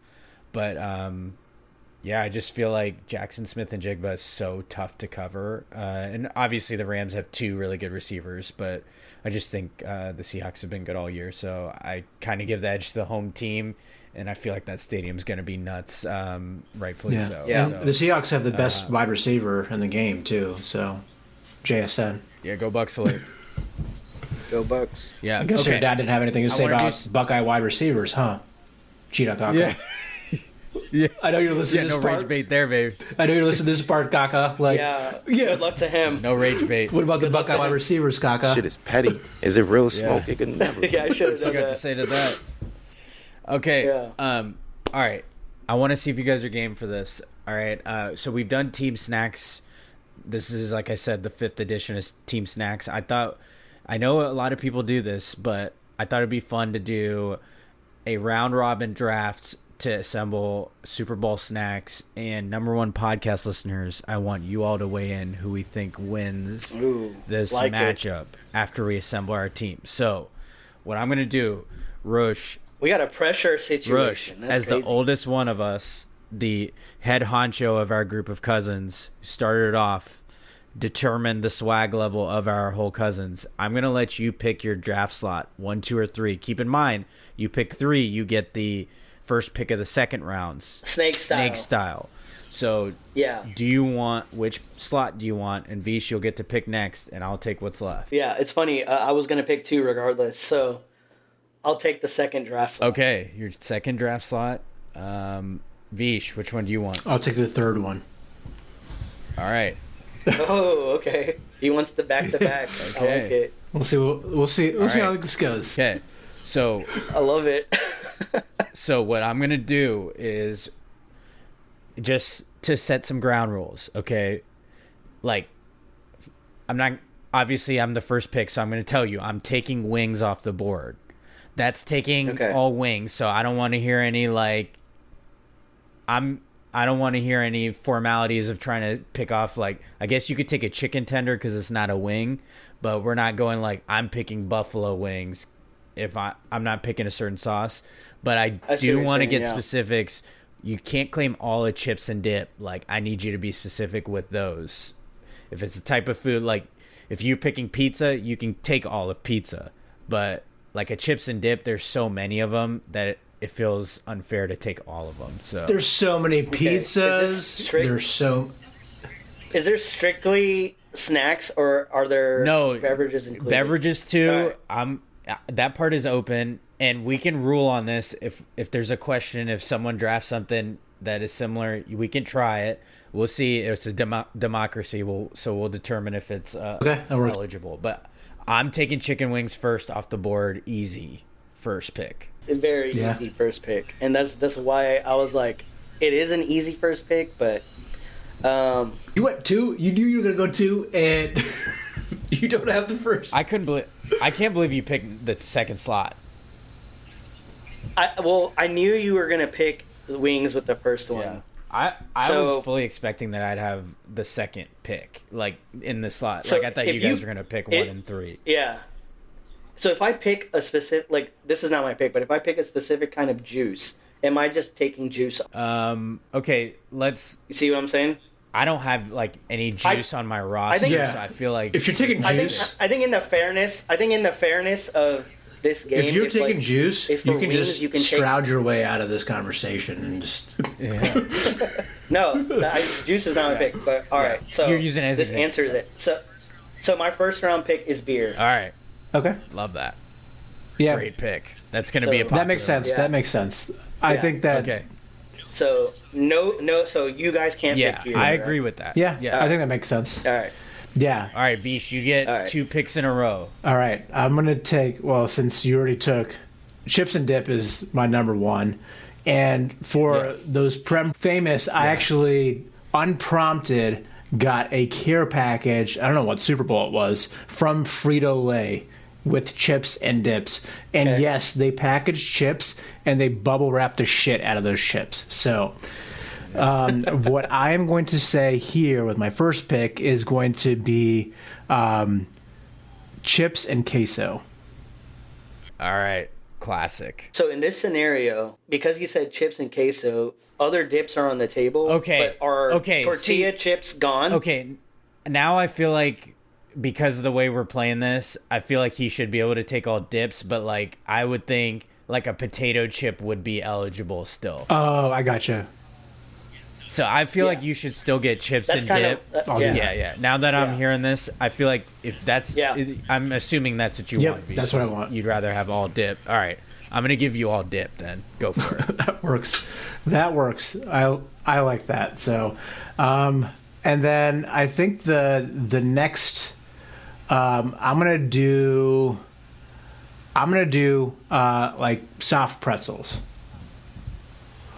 But, I just feel like Jackson Smith and Jigba is so tough to cover. And obviously the Rams have two really good receivers, but I just think the Seahawks have been good all year. So I kind of give the edge to the home team, and I feel like that stadium's going to be nuts, rightfully so. Yeah, so, the Seahawks have the best wide receiver in the game, too. So, JSN. Yeah, go Bucks Salute. Go Bucks. Yeah, I guess your dad didn't have anything to say about Buckeye wide receivers, huh? Cheetah Kaka. Yeah. Yeah, I know you're listening to this part. No rage bait there, babe. I know you're listening to this part, Kaka. Good luck to him. No rage bait. What about the Buckeye wide receivers, Kaka? Shit is petty. Is it real smoke? It could never. I should have done that. To say to that. Okay. Yeah. All right. I want to see if you guys are game for this. All right. So we've done team snacks. This is, like I said, the 5th edition of team snacks. I know a lot of people do this, but I thought it'd be fun to do a round robin draft to assemble Super Bowl snacks. And number one podcast listeners, I want you all to weigh in who we think wins this matchup after we assemble our team. So what I'm going to do, Rush. We got a pressure situation. Rush, as crazy. The oldest one of us, the head honcho of our group of cousins, started off, determined the swag level of our whole cousins. I'm going to let you pick your draft slot, 1, 2, or 3. Keep in mind, you pick 3, you get the first pick of the second rounds. Snake style. So, which slot do you want? And Vish, you'll get to pick next, and I'll take what's left. Yeah, it's funny. I was going to pick 2 regardless, so I'll take the second draft slot. Okay, your second draft slot. Vish, which one do you want? I'll take the 3rd one. All right. Oh, okay. He wants the back-to-back. Okay. I like it. We'll see how this goes. Okay. So I love it. So what I'm going to do is just to set some ground rules, okay? Like, I'm not obviously I'm the first pick, so I'm going to tell you I'm taking wings off the board. That's taking all wings, so I don't want to hear any like I don't want to hear any formalities of trying to pick off, like, I guess you could take a chicken tender because it's not a wing, but we're not going like I'm picking buffalo wings if I'm not picking a certain sauce. But I do want to get specifics. You can't claim all the chips and dip. Like, I need you to be specific with those. If it's a type of food, like if you're picking pizza, you can take all of pizza. But like a chips and dip, there's so many of them that it feels unfair to take all of them. So there's so many pizzas. Is there strictly snacks, or are there beverages included? Beverages too. Right. That part is open, and we can rule on this if there's a question. If someone drafts something that is similar, we can try it. We'll see. It's a democracy. We'll determine if it's eligible. But I'm taking chicken wings first off the board. Easy first pick. Very easy first pick, and that's why I was like, it is an easy first pick. But you went 2. You knew you were gonna go 2, and you don't have the first. I can't believe you picked the second slot. I knew you were gonna pick the wings with the first one. Yeah. I was fully expecting that I'd have the second pick, like in the slot. So like I thought you guys were gonna pick 1 and 3. Yeah. So if I pick a specific, like, this is not my pick, but if I pick a specific kind of juice, am I just taking juice? Okay, let's. You see what I'm saying? I don't have like any juice on my roster, so I feel like if you're taking juice, I think in the fairness of this game, if you're taking juice, you can just shroud your way out of this conversation and just. No, juice is not my pick. But all right, so you're using it as this answer that so my first round pick is beer. All right. Okay. Love that. Yeah. Great pick. That's going to be a popular. That makes sense. Yeah. That makes sense. I think that. Okay. So no. So you guys can't pick beer. I agree with that. Yeah. I think that makes sense. All right. Yeah. All right, Vish, you get 2 picks in a row. All right. I'm going to take, since you already took, chips and dip is my number 1. And for those famous, I actually, unprompted, got a care package. I don't know what Super Bowl it was, from Frito-Lay with chips and dips. And yes, they packaged chips and they bubble wrapped the shit out of those chips. So what I am going to say here with my first pick is going to be chips and queso. All right. Classic. So in this scenario, because you said chips and queso, other dips are on the table. Okay. But are tortilla chips gone? Okay. Now I feel like, because of the way we're playing this, I feel like he should be able to take all dips, but like I would think like a potato chip would be eligible still. Oh, I gotcha. So I feel like you should still get chips and dip. Yeah. Now that I'm hearing this, I feel like if that's, I'm assuming that's what you want. That's what I want. You'd rather have all dip. All right, I'm gonna give you all dip then. Go for it. That works. I like that. So, and then I think the next, I'm gonna do like soft pretzels.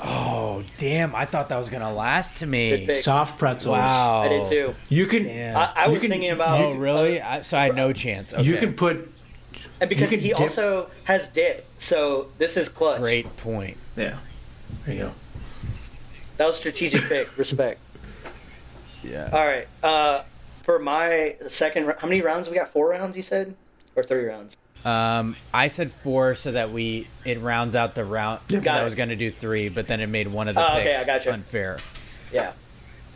Oh, damn. I thought that was going to last to me. Soft pretzels. Wow. I did too. You can. I was thinking about. Oh, really? So I had no chance. Okay. You can put. And because he also has dip, so this is clutch. Great point. Yeah. There you go. That was strategic pick. Respect. Yeah. All right. For my second, how many rounds we got? 4 rounds, you said, or 3 rounds? I said 4 so that it rounds out the round. Because I was going to do 3, but then it made one of the picks unfair. Yeah.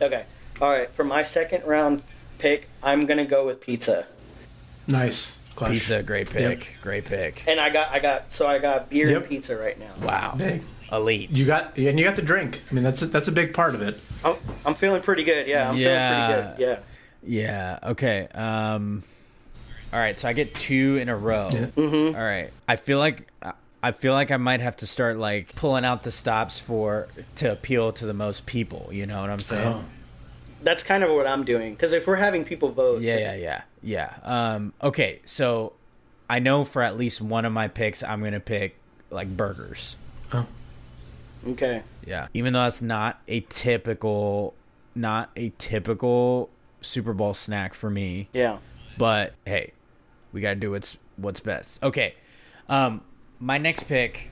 Okay. All right. For my second round pick, I'm gonna go with pizza. Nice. Clutch. Pizza, great pick. Yep. Great pick. And I got beer and pizza right now. Wow. Hey. Elite. You got the drink. I mean, that's a big part of it. I'm feeling pretty good. Yeah. I'm feeling pretty good. Yeah. Yeah. Okay. All right, so I get 2 in a row. Yeah. Mm-hmm. All right. I feel like I might have to start like pulling out the stops to appeal to the most people. You know what I'm saying? Oh. That's kind of what I'm doing, because if we're having people vote. Yeah. Okay, so I know for at least one of my picks, I'm gonna pick like burgers. Oh. Okay. Yeah. Even though that's not a typical Super Bowl snack for me. Yeah. But hey, we gotta do what's best. Okay, my next pick.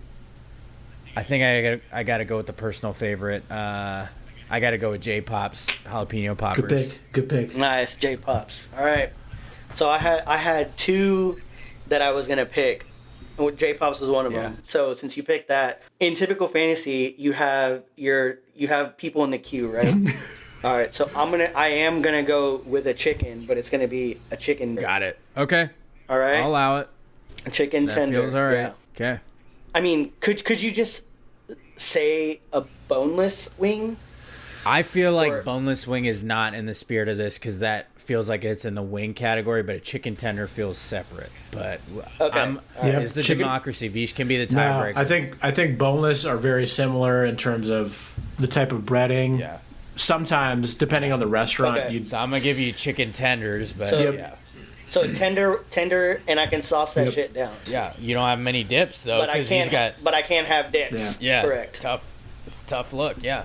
I think I gotta go with the personal favorite. I gotta go with J Pop's jalapeno poppers. Good pick. Nice, J Pops. All right. So I had two that I was gonna pick. J Pops was one of them. So since you picked that, in typical fantasy, you have people in the queue, right? All right. So I am gonna go with a chicken, but it's gonna be a chicken. Got it. Okay. All right. I'll allow it. A chicken That tender. feels all right. Yeah. Okay. I mean, could you just say a boneless wing? I feel like boneless wing is not in the spirit of this because that feels like it's in the wing category, but a chicken tender feels separate. But Okay. It's the Chicken- democracy. Vish can be the No, tiebreaker. I think boneless are very similar in terms of the type of breading. Yeah. Sometimes, depending on the restaurant, Okay. you So I'm gonna give you chicken tenders, but So- yeah, So tender, and I can sauce that shit down. yeah. You don't have many dips though But I because he's can't. got But I can't have dips. yeah. Correct. Tough. It's a tough look. Yeah.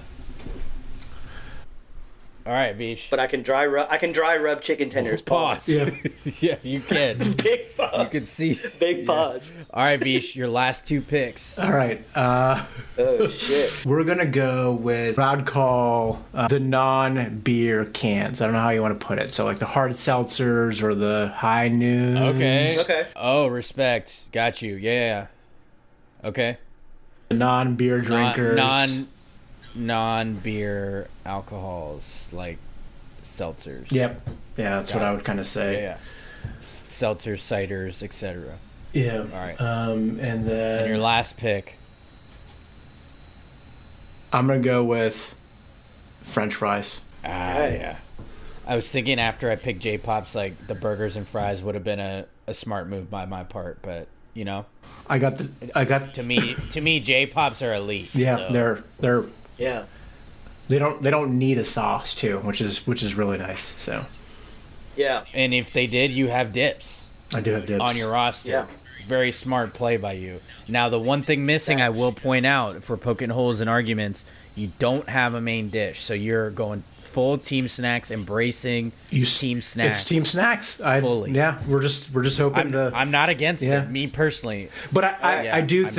All right, Vish. But I can dry rub chicken tenders. Pause. Yeah. Yeah, you can. Big pause. You can see. Big pause. All right, Vish. Your last two picks. All right. Oh shit. We're going to go with what I'd call the non-beer cans. I don't know how you want to put it. So like the hard seltzers or the high noons. Okay. Okay. Oh, respect. Got you. Yeah. Okay. The non-beer drinkers. Non-beer alcohols like seltzers. Yep. Yeah, that's what I would kind of Yeah. say. Yeah. Seltzers, ciders, etc. Yeah. All right. And then And your last pick. I'm going to go with French fries. Yeah. I was thinking after I picked J Pops, like the burgers and fries would have been a smart move by my part, but you know, I got to me, J Pops are elite. yeah, so. they're Yeah. they don't need a sauce too, which is really nice. So Yeah. And if they did, you have dips I do have dips on your roster. Yeah. Very smart play by you. Now, the one thing missing, I will point out, if we're poking holes in arguments, you don't have a main dish, so you're going full team snacks, embracing team snacks. It's team snacks. Fully. Yeah, we're just hoping I'm not against Yeah. it, me personally. But I do I'm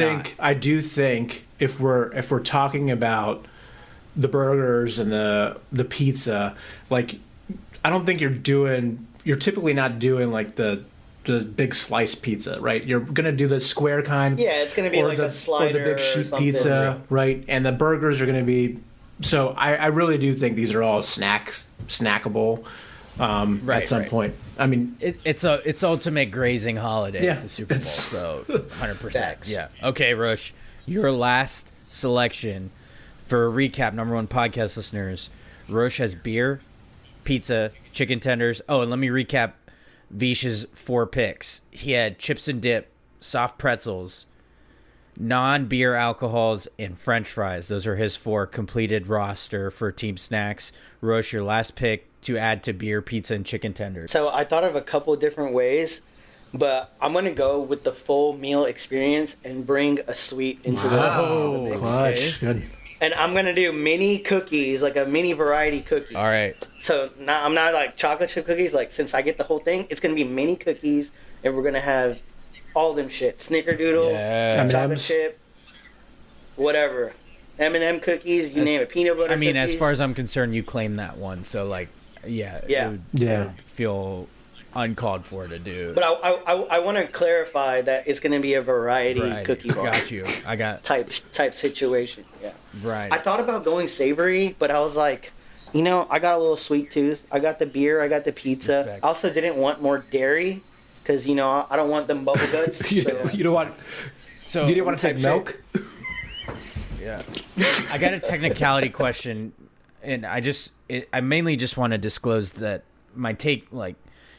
think if we're talking about the burgers and the pizza, like I don't think you're typically not doing like the big slice pizza, right? You're gonna do the square kind. Yeah, it's gonna be like a slider or the big sheet or something, pizza, right? And the burgers are gonna be. So I really do think these are all snackable at some point. I mean, It's ultimate grazing holiday. Yeah, It's the Super Bowl, it's- so 100%. Facts. Yeah. Okay, Rush, your last selection for a recap, number one podcast listeners. Rush has beer, pizza, chicken tenders. Oh, and let me recap Vish's 4 picks. He had chips and dip, soft pretzels, non-beer alcohols, and French fries. Those are his 4 completed roster for team snacks. Rush, your last pick to add to beer, pizza, and chicken tenders. So I thought of a couple different ways, but I'm gonna go with the full meal experience and bring a sweet into the mix. clutch, good. And I'm gonna do mini cookies, like a mini variety cookies. All right. So now I'm not like chocolate chip cookies. Like since I get the whole thing, it's gonna be mini cookies, and we're gonna have all them shit: Snickerdoodle, Yeah. chocolate M&Ms. chip, whatever, M&M cookies, you name it, peanut butter. I mean, cookies. as far as I'm concerned, you claim that one. So, like, yeah. Yeah. It would, Yeah. it would feel uncalled for to do. But I want to clarify that it's gonna be a variety cookie bar Got you. I got type situation. Yeah. right. I thought about going savory, but I was like, you know, I got a little sweet tooth. I got the beer, I got the pizza. Respect. I also didn't want more dairy because you know I don't want them bubble guts. You so, don't want. so You didn't want to type take milk. yeah. I got a technicality question, and I mainly just want to disclose that my take, like,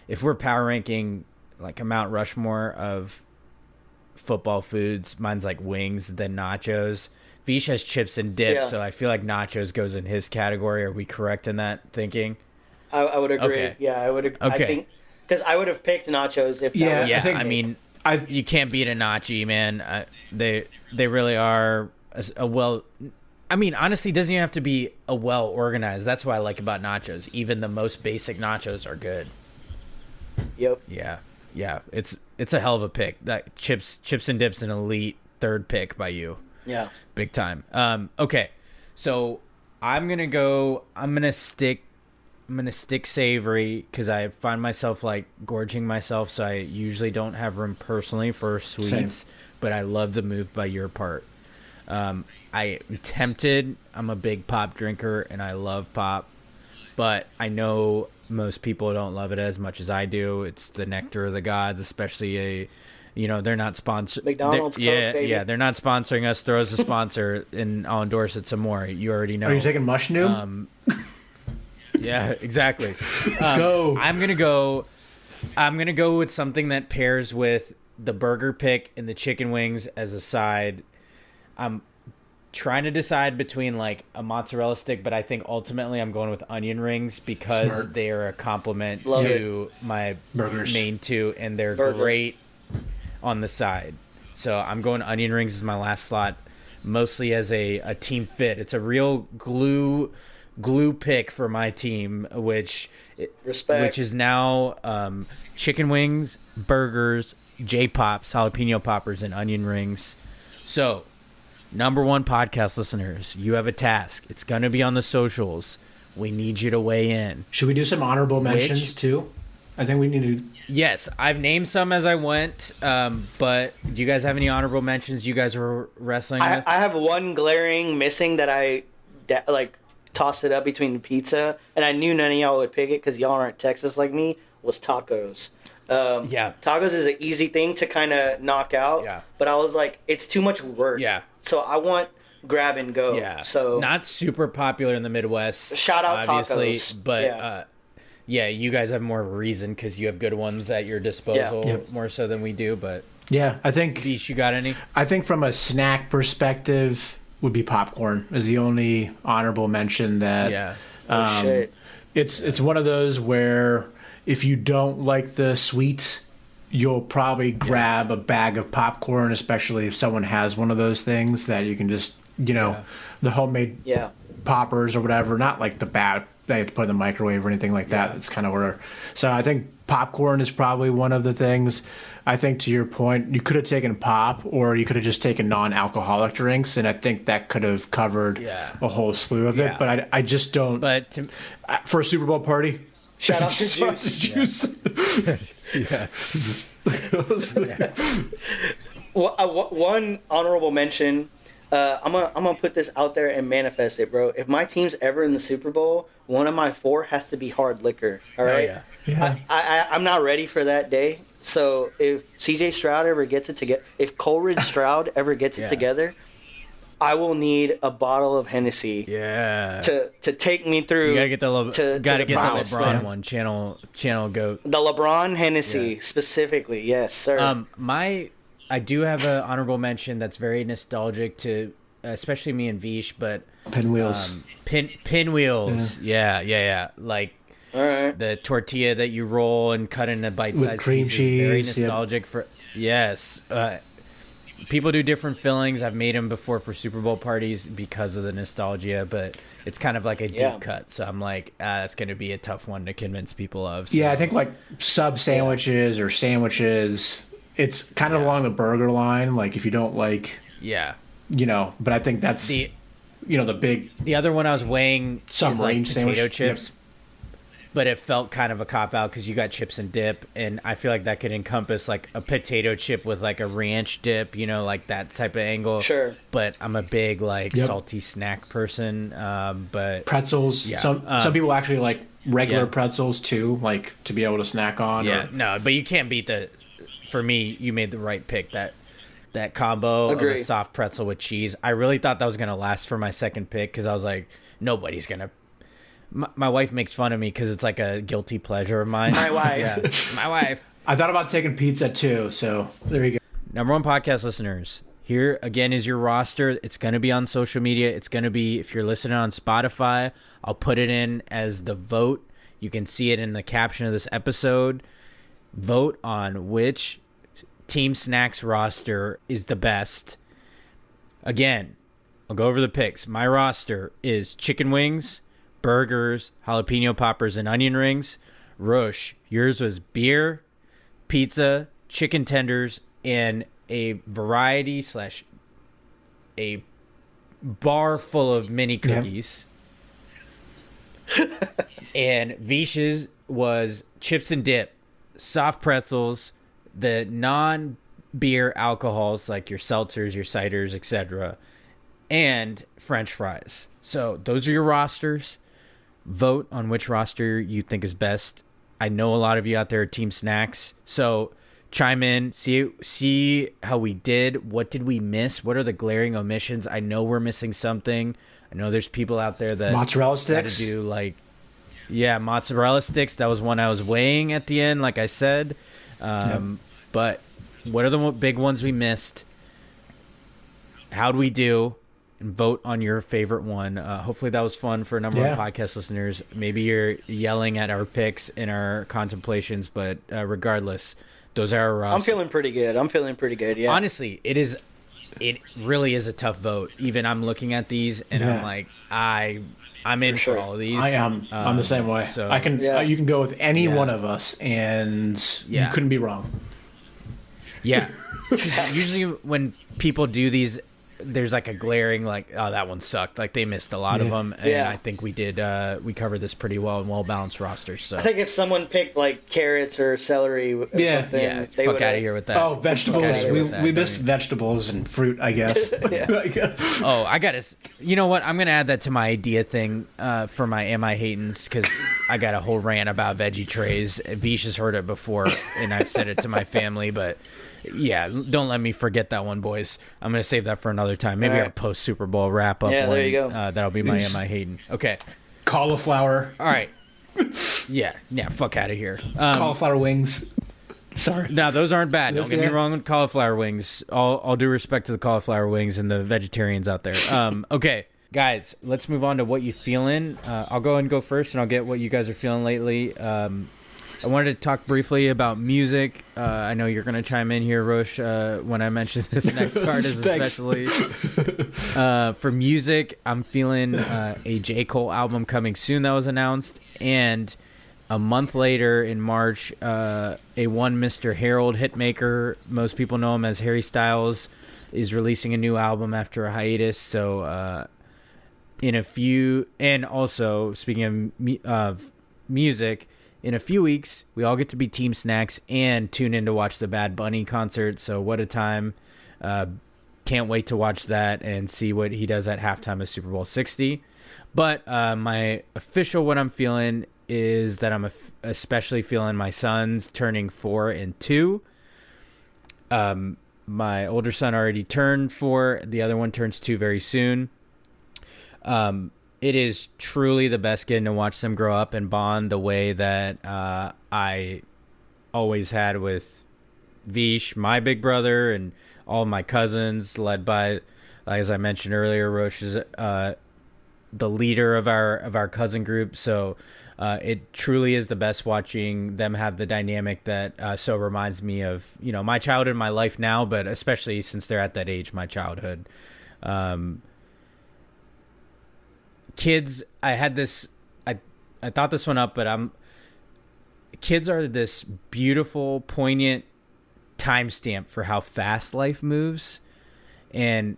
if we're power ranking like a Mount Rushmore of football foods, mine's like wings, then nachos. Vish has chips and dip, Yeah. so I feel like nachos goes in his category. Are we correct in that thinking? I would agree. Okay. Yeah, I would. I Okay. think because I would have picked nachos if Yeah. that was Yeah, think- I mean, I- you can't beat a nachi, man. They really are a well. I mean, honestly, it doesn't even have to be a well organized. That's what I like about nachos. Even the most basic nachos are good. Yep. Yeah. It's a hell of a pick. That chips and dips an elite third pick by you. Yeah. Big time. Okay. So I'm gonna stick savory because I find myself like gorging myself, so I usually don't have room personally for sweets. Same. But I love the move by your part. I'm tempted. I'm a big pop drinker and I love pop, but I know most people don't love it as much as I do. It's the nectar of the gods, especially they're not sponsored. McDonald's, Coke, baby. They're not sponsoring us. Throw us a sponsor and I'll endorse it some more. You already know. Are you taking mushroom? Yeah, exactly. Let's go. I'm gonna go with something that pairs with the burger pick and the chicken wings as a side. I'm trying to decide between like a mozzarella stick, but I think ultimately I'm going with onion rings because Smart. they are a complement Love to my Burgers. main two, and they're Burger. great on the side. So I'm going onion rings as my last slot, mostly as a team fit. It's a real glue pick for my team, which is now chicken wings, burgers, J-Pops, jalapeno poppers, and onion rings. So, number one podcast listeners, you have a task. It's going to be on the socials. We need you to weigh in. Should we do some honorable mentions too? I think we need to. Yes, I've named some as I went, but do you guys have any honorable mentions you guys were wrestling with? I have one glaring missing that I tossed it up between the pizza, and I knew none of y'all would pick it because y'all aren't Texas like me, was tacos. Tacos is an easy thing to kind of knock out, but I was like, it's too much work. Yeah. So I want grab and go. Yeah. So not super popular in the Midwest. Shout out obviously, tacos. But you guys have more of a reason because you have good ones at your disposal more so than we do. But Yeah, I think. Vish, you got any? I think from a snack perspective, would be popcorn is the only honorable mention that. Yeah. Shit. It's one of those where if you don't like the sweet, you'll probably grab a bag of popcorn, especially if someone has one of those things that you can just, the homemade poppers or whatever, not like the bad that you have to put in the microwave or anything like that. It's kind of where. So I think popcorn is probably one of the things. I think to your point, you could have taken pop or you could have just taken non-alcoholic drinks, and I think that could have covered a whole slew of it. But I just don't. But for a Super Bowl party, shout out to Juice. One honorable mention. I'm gonna put this out there and manifest it, bro. If my team's ever in the Super Bowl, one of my 4 has to be hard liquor. All right. I'm not ready for that day. So if CJ Stroud ever gets it together, if Coleridge Stroud ever gets it together, I will need a bottle of Hennessy. To take me through. You gotta get the LeBron one. Channel goat. The LeBron Hennessy specifically, yes, sir. I do have an honorable mention that's very nostalgic to, especially me and Vish, but pinwheels. Pinwheels. Yeah. Like all right. The tortilla that you roll and cut into bite-sized cream pieces. cheese. Very nostalgic for. Yes. People do different fillings. I've made them before for Super Bowl parties because of the nostalgia, but it's kind of like a deep cut. So I'm like, that's going to be a tough one to convince people of. So. Yeah, I think like sub sandwiches or sandwiches, it's kind of along the burger line. Like if you don't like, but I think that's the big. The other one I was weighing some is range like potato sandwich. chips. But it felt kind of a cop-out because you got chips and dip, and I feel like that could encompass like a potato chip with like a ranch dip, like that type of angle. Sure. But I'm a big like salty snack person. But pretzels. Yeah. Some people actually like regular pretzels too, like to be able to snack on. No, but you can't beat for me, you made the right pick. That combo of a soft pretzel with cheese. I really thought that was going to last for my second pick because I was like, nobody's going to. My wife makes fun of me because it's like a guilty pleasure of mine. My wife. My wife. I thought about taking pizza too, so there you go. Number one podcast listeners, here again is your roster. It's going to be on social media. It's going to be, if you're listening on Spotify, I'll put it in as the vote. You can see it in the caption of this episode. Vote on which Team Snacks roster is the best. Again, I'll go over the picks. My roster is chicken wings, burgers, jalapeno poppers, and onion rings. Rosh, yours was beer, pizza, chicken tenders, and a variety / a bar full of mini cookies. And Vish's was chips and dip, soft pretzels, the non-beer alcohols like your seltzers, your ciders, etc., and French fries. So those are your rosters. Vote on which roster you think is best. I know a lot of you out there are Team Snacks, so chime in, see how we did. What did we miss? What are the glaring omissions? I know we're missing something. I know there's people out there that Mozzarella sticks. Had to do mozzarella sticks. That was one I was weighing at the end, like I said. But what are the big ones we missed? How'd we do? And vote on your favorite one. Hopefully that was fun for a number of podcast listeners. Maybe you're yelling at our picks and our contemplations, but regardless, those are our rosters. I'm feeling pretty good. Yeah. Honestly, it really is a tough vote. Even I'm looking at these and I'm like, I'm in for all of these. I am. I'm the same way. So I can. You can go with any one of us, and you couldn't be wrong. Yeah. Usually when people do these, there's like a glaring that one sucked. Like they missed a lot of them. And I think we did. We covered this pretty well in well-balanced rosters. So I think if someone picked like carrots or celery or something, they fuck out of here with that. Oh, vegetables. We missed vegetables and fruit, I guess. Oh, I got to. You know what? I'm going to add that to my idea thing for my Am I Hatins, because I got a whole rant about veggie trays. Vish has heard it before, and I've said it to my family, but yeah, don't let me forget that one, boys. I'm going to save that for another time. Maybe our post-Super Bowl wrap-up one. There you go. That'll be my Am I Hatin? Okay. Cauliflower. All right. Yeah, fuck out of here. Cauliflower wings. Sorry. No, those aren't bad. Don't get me wrong with cauliflower wings. All due respect to the cauliflower wings and the vegetarians out there. Okay, guys, let's move on to what you feeling. I'll go and go first, and I'll get what you guys are feeling lately. I wanted to talk briefly about music. I know you're going to chime in here, Rosh, when I mention this next artist especially. For music, I'm feeling a J. Cole album coming soon that was announced. And a month later in March, a one Mr. Harold hitmaker, most people know him as Harry Styles, is releasing a new album after a hiatus. So and also, speaking of music, in a few weeks, we all get to be Team Snacks and tune in to watch the Bad Bunny concert. So what a time. Can't wait to watch that and see what he does at halftime of Super Bowl 60. But my official what I'm feeling is that I'm especially feeling my sons turning 4 and 2. My older son already turned 4. The other one turns 2 very soon. It is truly the best getting to watch them grow up and bond the way that I always had with Vish, my big brother, and all my cousins, led by, as I mentioned earlier, Rosh is the leader of our cousin group. So it truly is the best watching them have the dynamic that so reminds me of my childhood, my life now, but especially since they're at that age, my childhood. Kids, I had this, I thought this one up, but kids are this beautiful, poignant timestamp for how fast life moves. And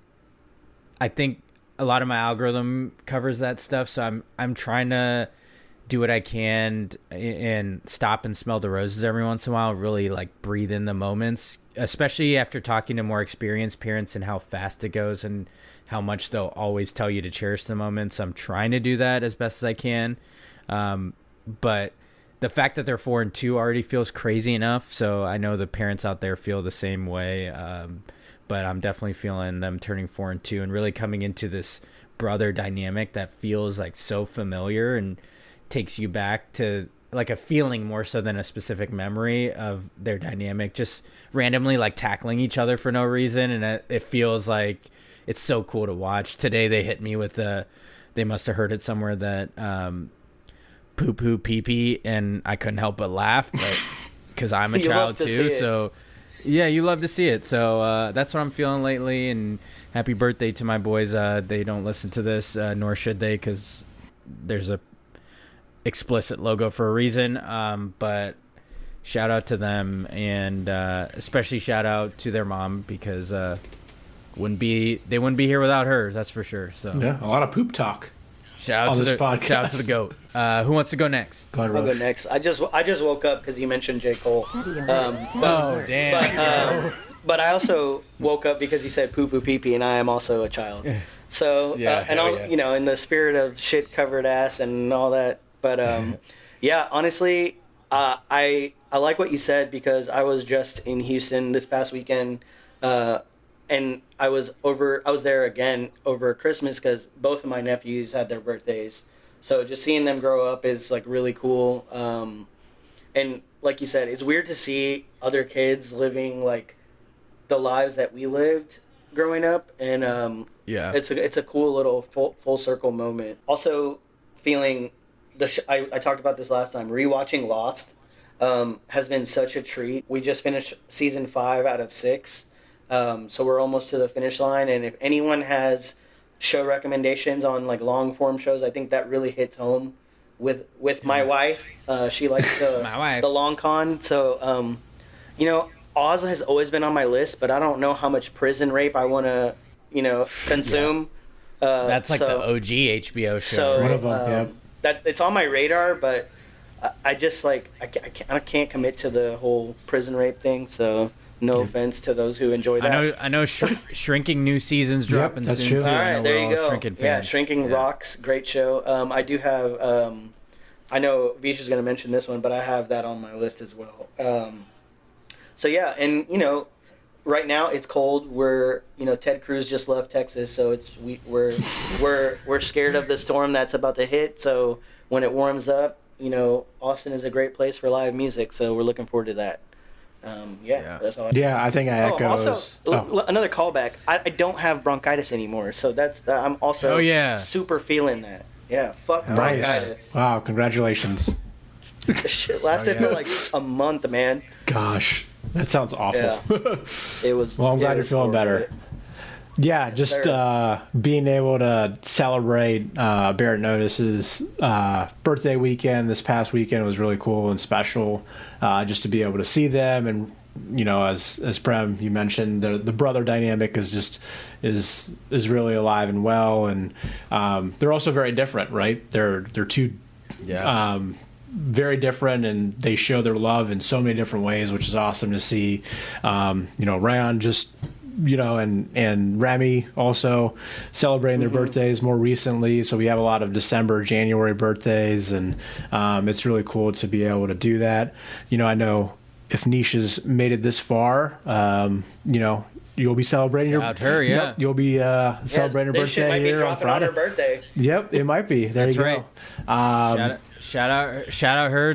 I think a lot of my algorithm covers that stuff. So I'm trying to do what I can and stop and smell the roses every once in a while, really like breathe in the moments, especially after talking to more experienced parents and how fast it goes and how much they'll always tell you to cherish the moments. I'm trying to do that as best as I can. But the fact that they're 4 and 2 already feels crazy enough. So I know the parents out there feel the same way. But I'm definitely feeling them turning 4 and 2 and really coming into this brother dynamic that feels like so familiar and takes you back to like a feeling more so than a specific memory of their dynamic, just randomly like tackling each other for no reason. And it feels like it's so cool to watch. Today they hit me with they must have heard it somewhere that poo poo pee pee, and I couldn't help but laugh, but because I'm a child too. So Yeah, you love to see it. So that's what I'm feeling lately. And happy birthday to my boys. They don't listen to this, nor should they, because there's a explicit logo for a reason. But shout out to them, and especially shout out to their mom, because they wouldn't be here without her. That's for sure. So Yeah, a lot of poop talk. Shout out to the goat. Who wants to go next? I'll go next. I just woke up because you mentioned J. Cole. Damn. But I also woke up because you said poo poo pee pee, and I am also a child. So in the spirit of shit covered ass and all that. But yeah, honestly, I like what you said, because I was just in Houston this past weekend. And I was there again over Christmas because both of my nephews had their birthdays. So just seeing them grow up is like really cool. And like you said, it's weird to see other kids living like the lives that we lived growing up. And it's a cool little full circle moment. Also feeling I talked about this last time, rewatching Lost has been such a treat. We just finished season 5 out of 6. So we're almost to the finish line, and if anyone has show recommendations on like long form shows, I think that really hits home with my wife. She likes the long con. So Oz has always been on my list, but I don't know how much prison rape I want to consume. That's like the OG HBO show. So One of them, that it's on my radar, but I just I can't commit to the whole prison rape thing. So. No offense to those who enjoy that. I know. Shrinking new seasons dropping soon true. too. All right, there you go. Shrinking Yeah, fans. Shrinking rocks, great show. I do have. I know Vish is going to mention this one, but I have that on my list as well. So yeah, and right now it's cold. We're Ted Cruz just left Texas, so we're scared of the storm that's about to hit. So when it warms up, Austin is a great place for live music. So we're looking forward to that. That's all. I think I echo. Also, another callback. I don't have bronchitis anymore, so I'm also super feeling that. Yeah, fuck bronchitis. Wow, congratulations. The shit lasted for like a month, man. Gosh, that sounds awful. Yeah. It was. Well, I'm glad you're feeling better. Yeah, Yes, just being able to celebrate Barrett Notice's birthday weekend this past weekend was really cool and special. Just to be able to see them, and as Prem you mentioned, the brother dynamic is really alive and well, and they're also very different, right? They're two very different, and they show their love in so many different ways, which is awesome to see. Ryan just. And Remy also celebrating their birthdays more recently. So we have a lot of December, January birthdays, and it's really cool to be able to do that. I know if Nisha's made it this far, you'll be celebrating you'll be celebrating her birthday here on Friday. On her birthday. Yep, it might be. That's right. Shout out her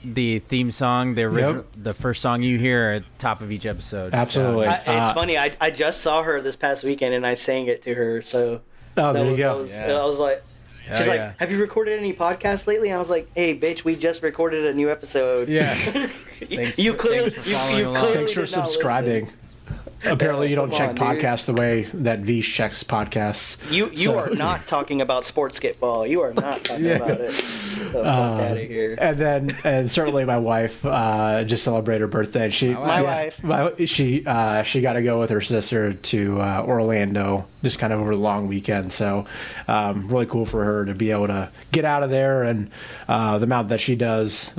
the theme song, the first song you hear at the top of each episode. Absolutely. It's funny. I just saw her this past weekend and I sang it to her. So there you go. I was like, she's like, "Have you recorded any podcasts lately?" And I was like, "Hey, bitch, we just recorded a new episode." Yeah. Thanks for following along. Thanks for subscribing. Apparently, you don't check podcasts the way that Vish checks podcasts. You are not talking about sports skitball. You are not talking about it. The fuck out of here. And certainly my wife just celebrated her birthday. She got to go with her sister to Orlando just kind of over the long weekend. So really cool for her to be able to get out of there, and the amount that she does.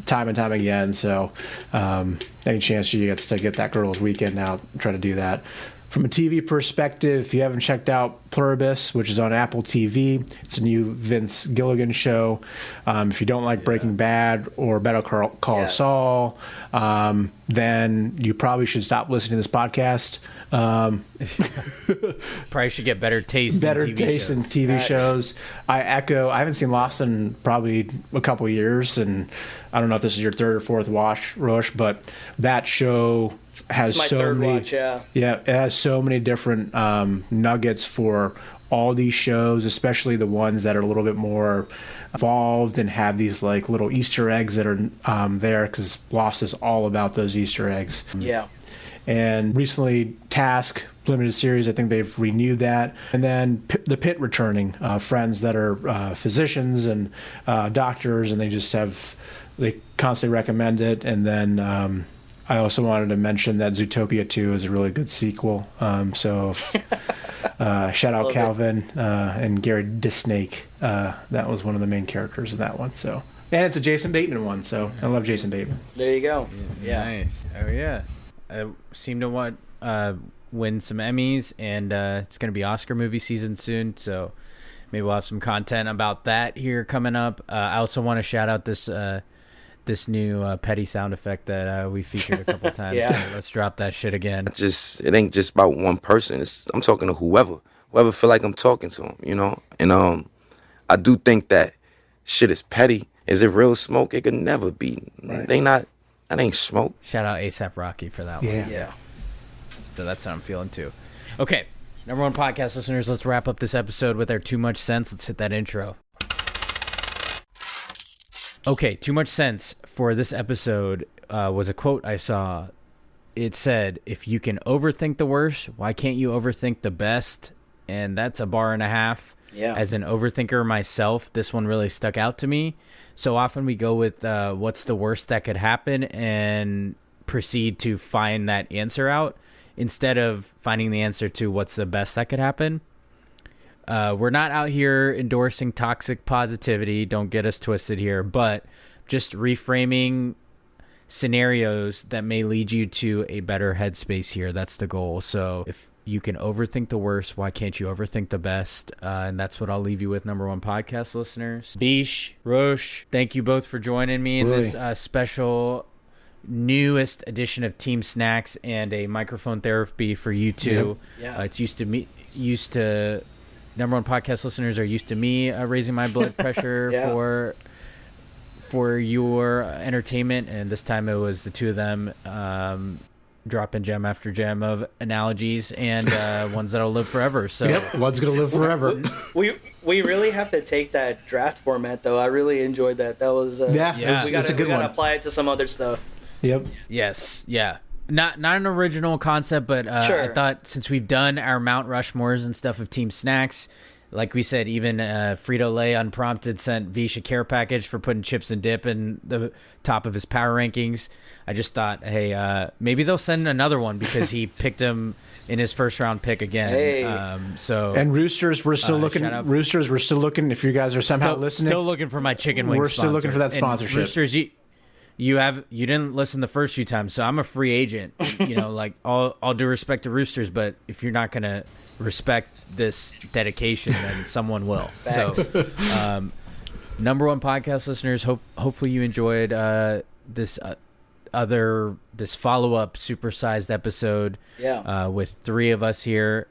Time and time again. So any chance she gets to get that girl's weekend out, try to do that. From a TV perspective, if you haven't checked out Pluribus, which is on Apple TV, it's a new Vince Gilligan show. If you don't like Breaking Bad or Better Call Saul, then you probably should stop listening to this podcast. Probably should get better taste in TV shows. I haven't seen Lost in probably a couple of years, and I don't know if this is your third or fourth watch, Roche, but that show has it's my so third many watch, it has so many different nuggets for all these shows, especially the ones that are a little bit more involved and have these like little Easter eggs that are there, because Lost is all about those Easter eggs. Yeah. And recently, Task limited series, I think they've renewed that. And then the Pit returning, friends that are physicians and doctors, and they constantly recommend it. And then I also wanted to mention that Zootopia 2 is a really good sequel. So shout out Calvin and Gary Disnake. That was one of the main characters of that one. So, and it's a Jason Bateman one, so I love Jason Bateman. There you go. Yeah. Nice. Oh yeah. I seem to win some Emmys, and it's going to be Oscar movie season soon, so maybe we'll have some content about that here coming up. I also want to shout out this new petty sound effect that we featured a couple times. Yeah. So let's drop that shit again. It ain't just about one person. I'm talking to whoever feel like I'm talking to them, you know. And I do think that shit is petty. Is it real smoke? It could never be. Right. That ain't smoke. Shout out ASAP Rocky for that one. Yeah. So that's how I'm feeling too. Okay, number one podcast listeners, let's wrap up this episode with our Too Much Sense. Let's hit that intro. Okay, Too Much Sense for this episode was a quote I saw. It said, "If you can overthink the worst, why can't you overthink the best?" And that's a bar and a half. Yeah. As an overthinker myself, this one really stuck out to me. So often we go with what's the worst that could happen and proceed to find that answer out instead of finding the answer to what's the best that could happen. We're not out here endorsing toxic positivity. Don't get us twisted here, but just reframing scenarios that may lead you to a better headspace here. That's the goal. So if you can overthink the worst, why can't you overthink the best? And that's what I'll leave you with, number one podcast listeners. Vish, Rosh, thank you both for joining me in this special newest edition of Team Snacks and a microphone therapy for you two. Yep. Yeah. It's used to number one podcast listeners are used to me raising my blood pressure for your entertainment, and this time it was the two of them dropping gem after gem of analogies and ones that'll live forever. So One's gonna live forever. We really have to take that draft format though. I really enjoyed that. That was It's a good one. gotta apply it to some other stuff. Yep. yes, yeah. Not an original concept, but Sure. I thought since we've done our Mount Rushmores and stuff of Team Snacks, like we said, even Frito-Lay unprompted sent Vish a care package for putting chips and dip in the top of his power rankings. I just thought, hey, maybe they'll send another one because he picked him in his first round pick again. Hey. And Roosters, we're still looking. Roosters, we're still looking. If you guys are somehow listening, still looking for my chicken wing. We're still looking for that sponsorship. And Roosters, you didn't listen the first few times, so I'm a free agent. You know, like all due respect to Roosters, but if you're not gonna respect this dedication, then someone will. So, number one podcast listeners, hopefully you enjoyed this follow-up supersized episode with three of us here.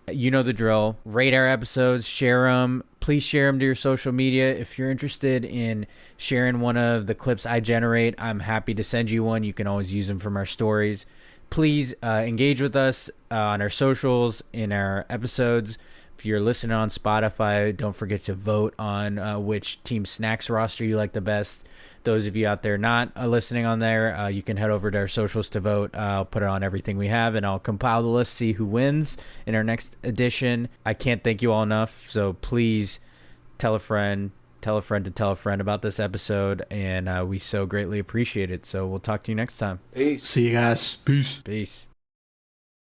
You know the drill. Rate our episodes, share them. Please share them to your social media. If you're interested in sharing one of the clips I generate, I'm happy to send you one. You can always use them from our stories. Please engage with us on our socials, in our episodes. If you're listening on Spotify, don't forget to vote on which Team Snacks roster you like the best. Those of you out there not listening on there, you can head over to our socials to vote. I'll put it on everything we have, and I'll compile the list, see who wins in our next edition. I can't thank you all enough, so please tell a friend to tell a friend about this episode, and we so greatly appreciate it. So we'll talk to you next time. Peace. See you guys. Peace. Peace.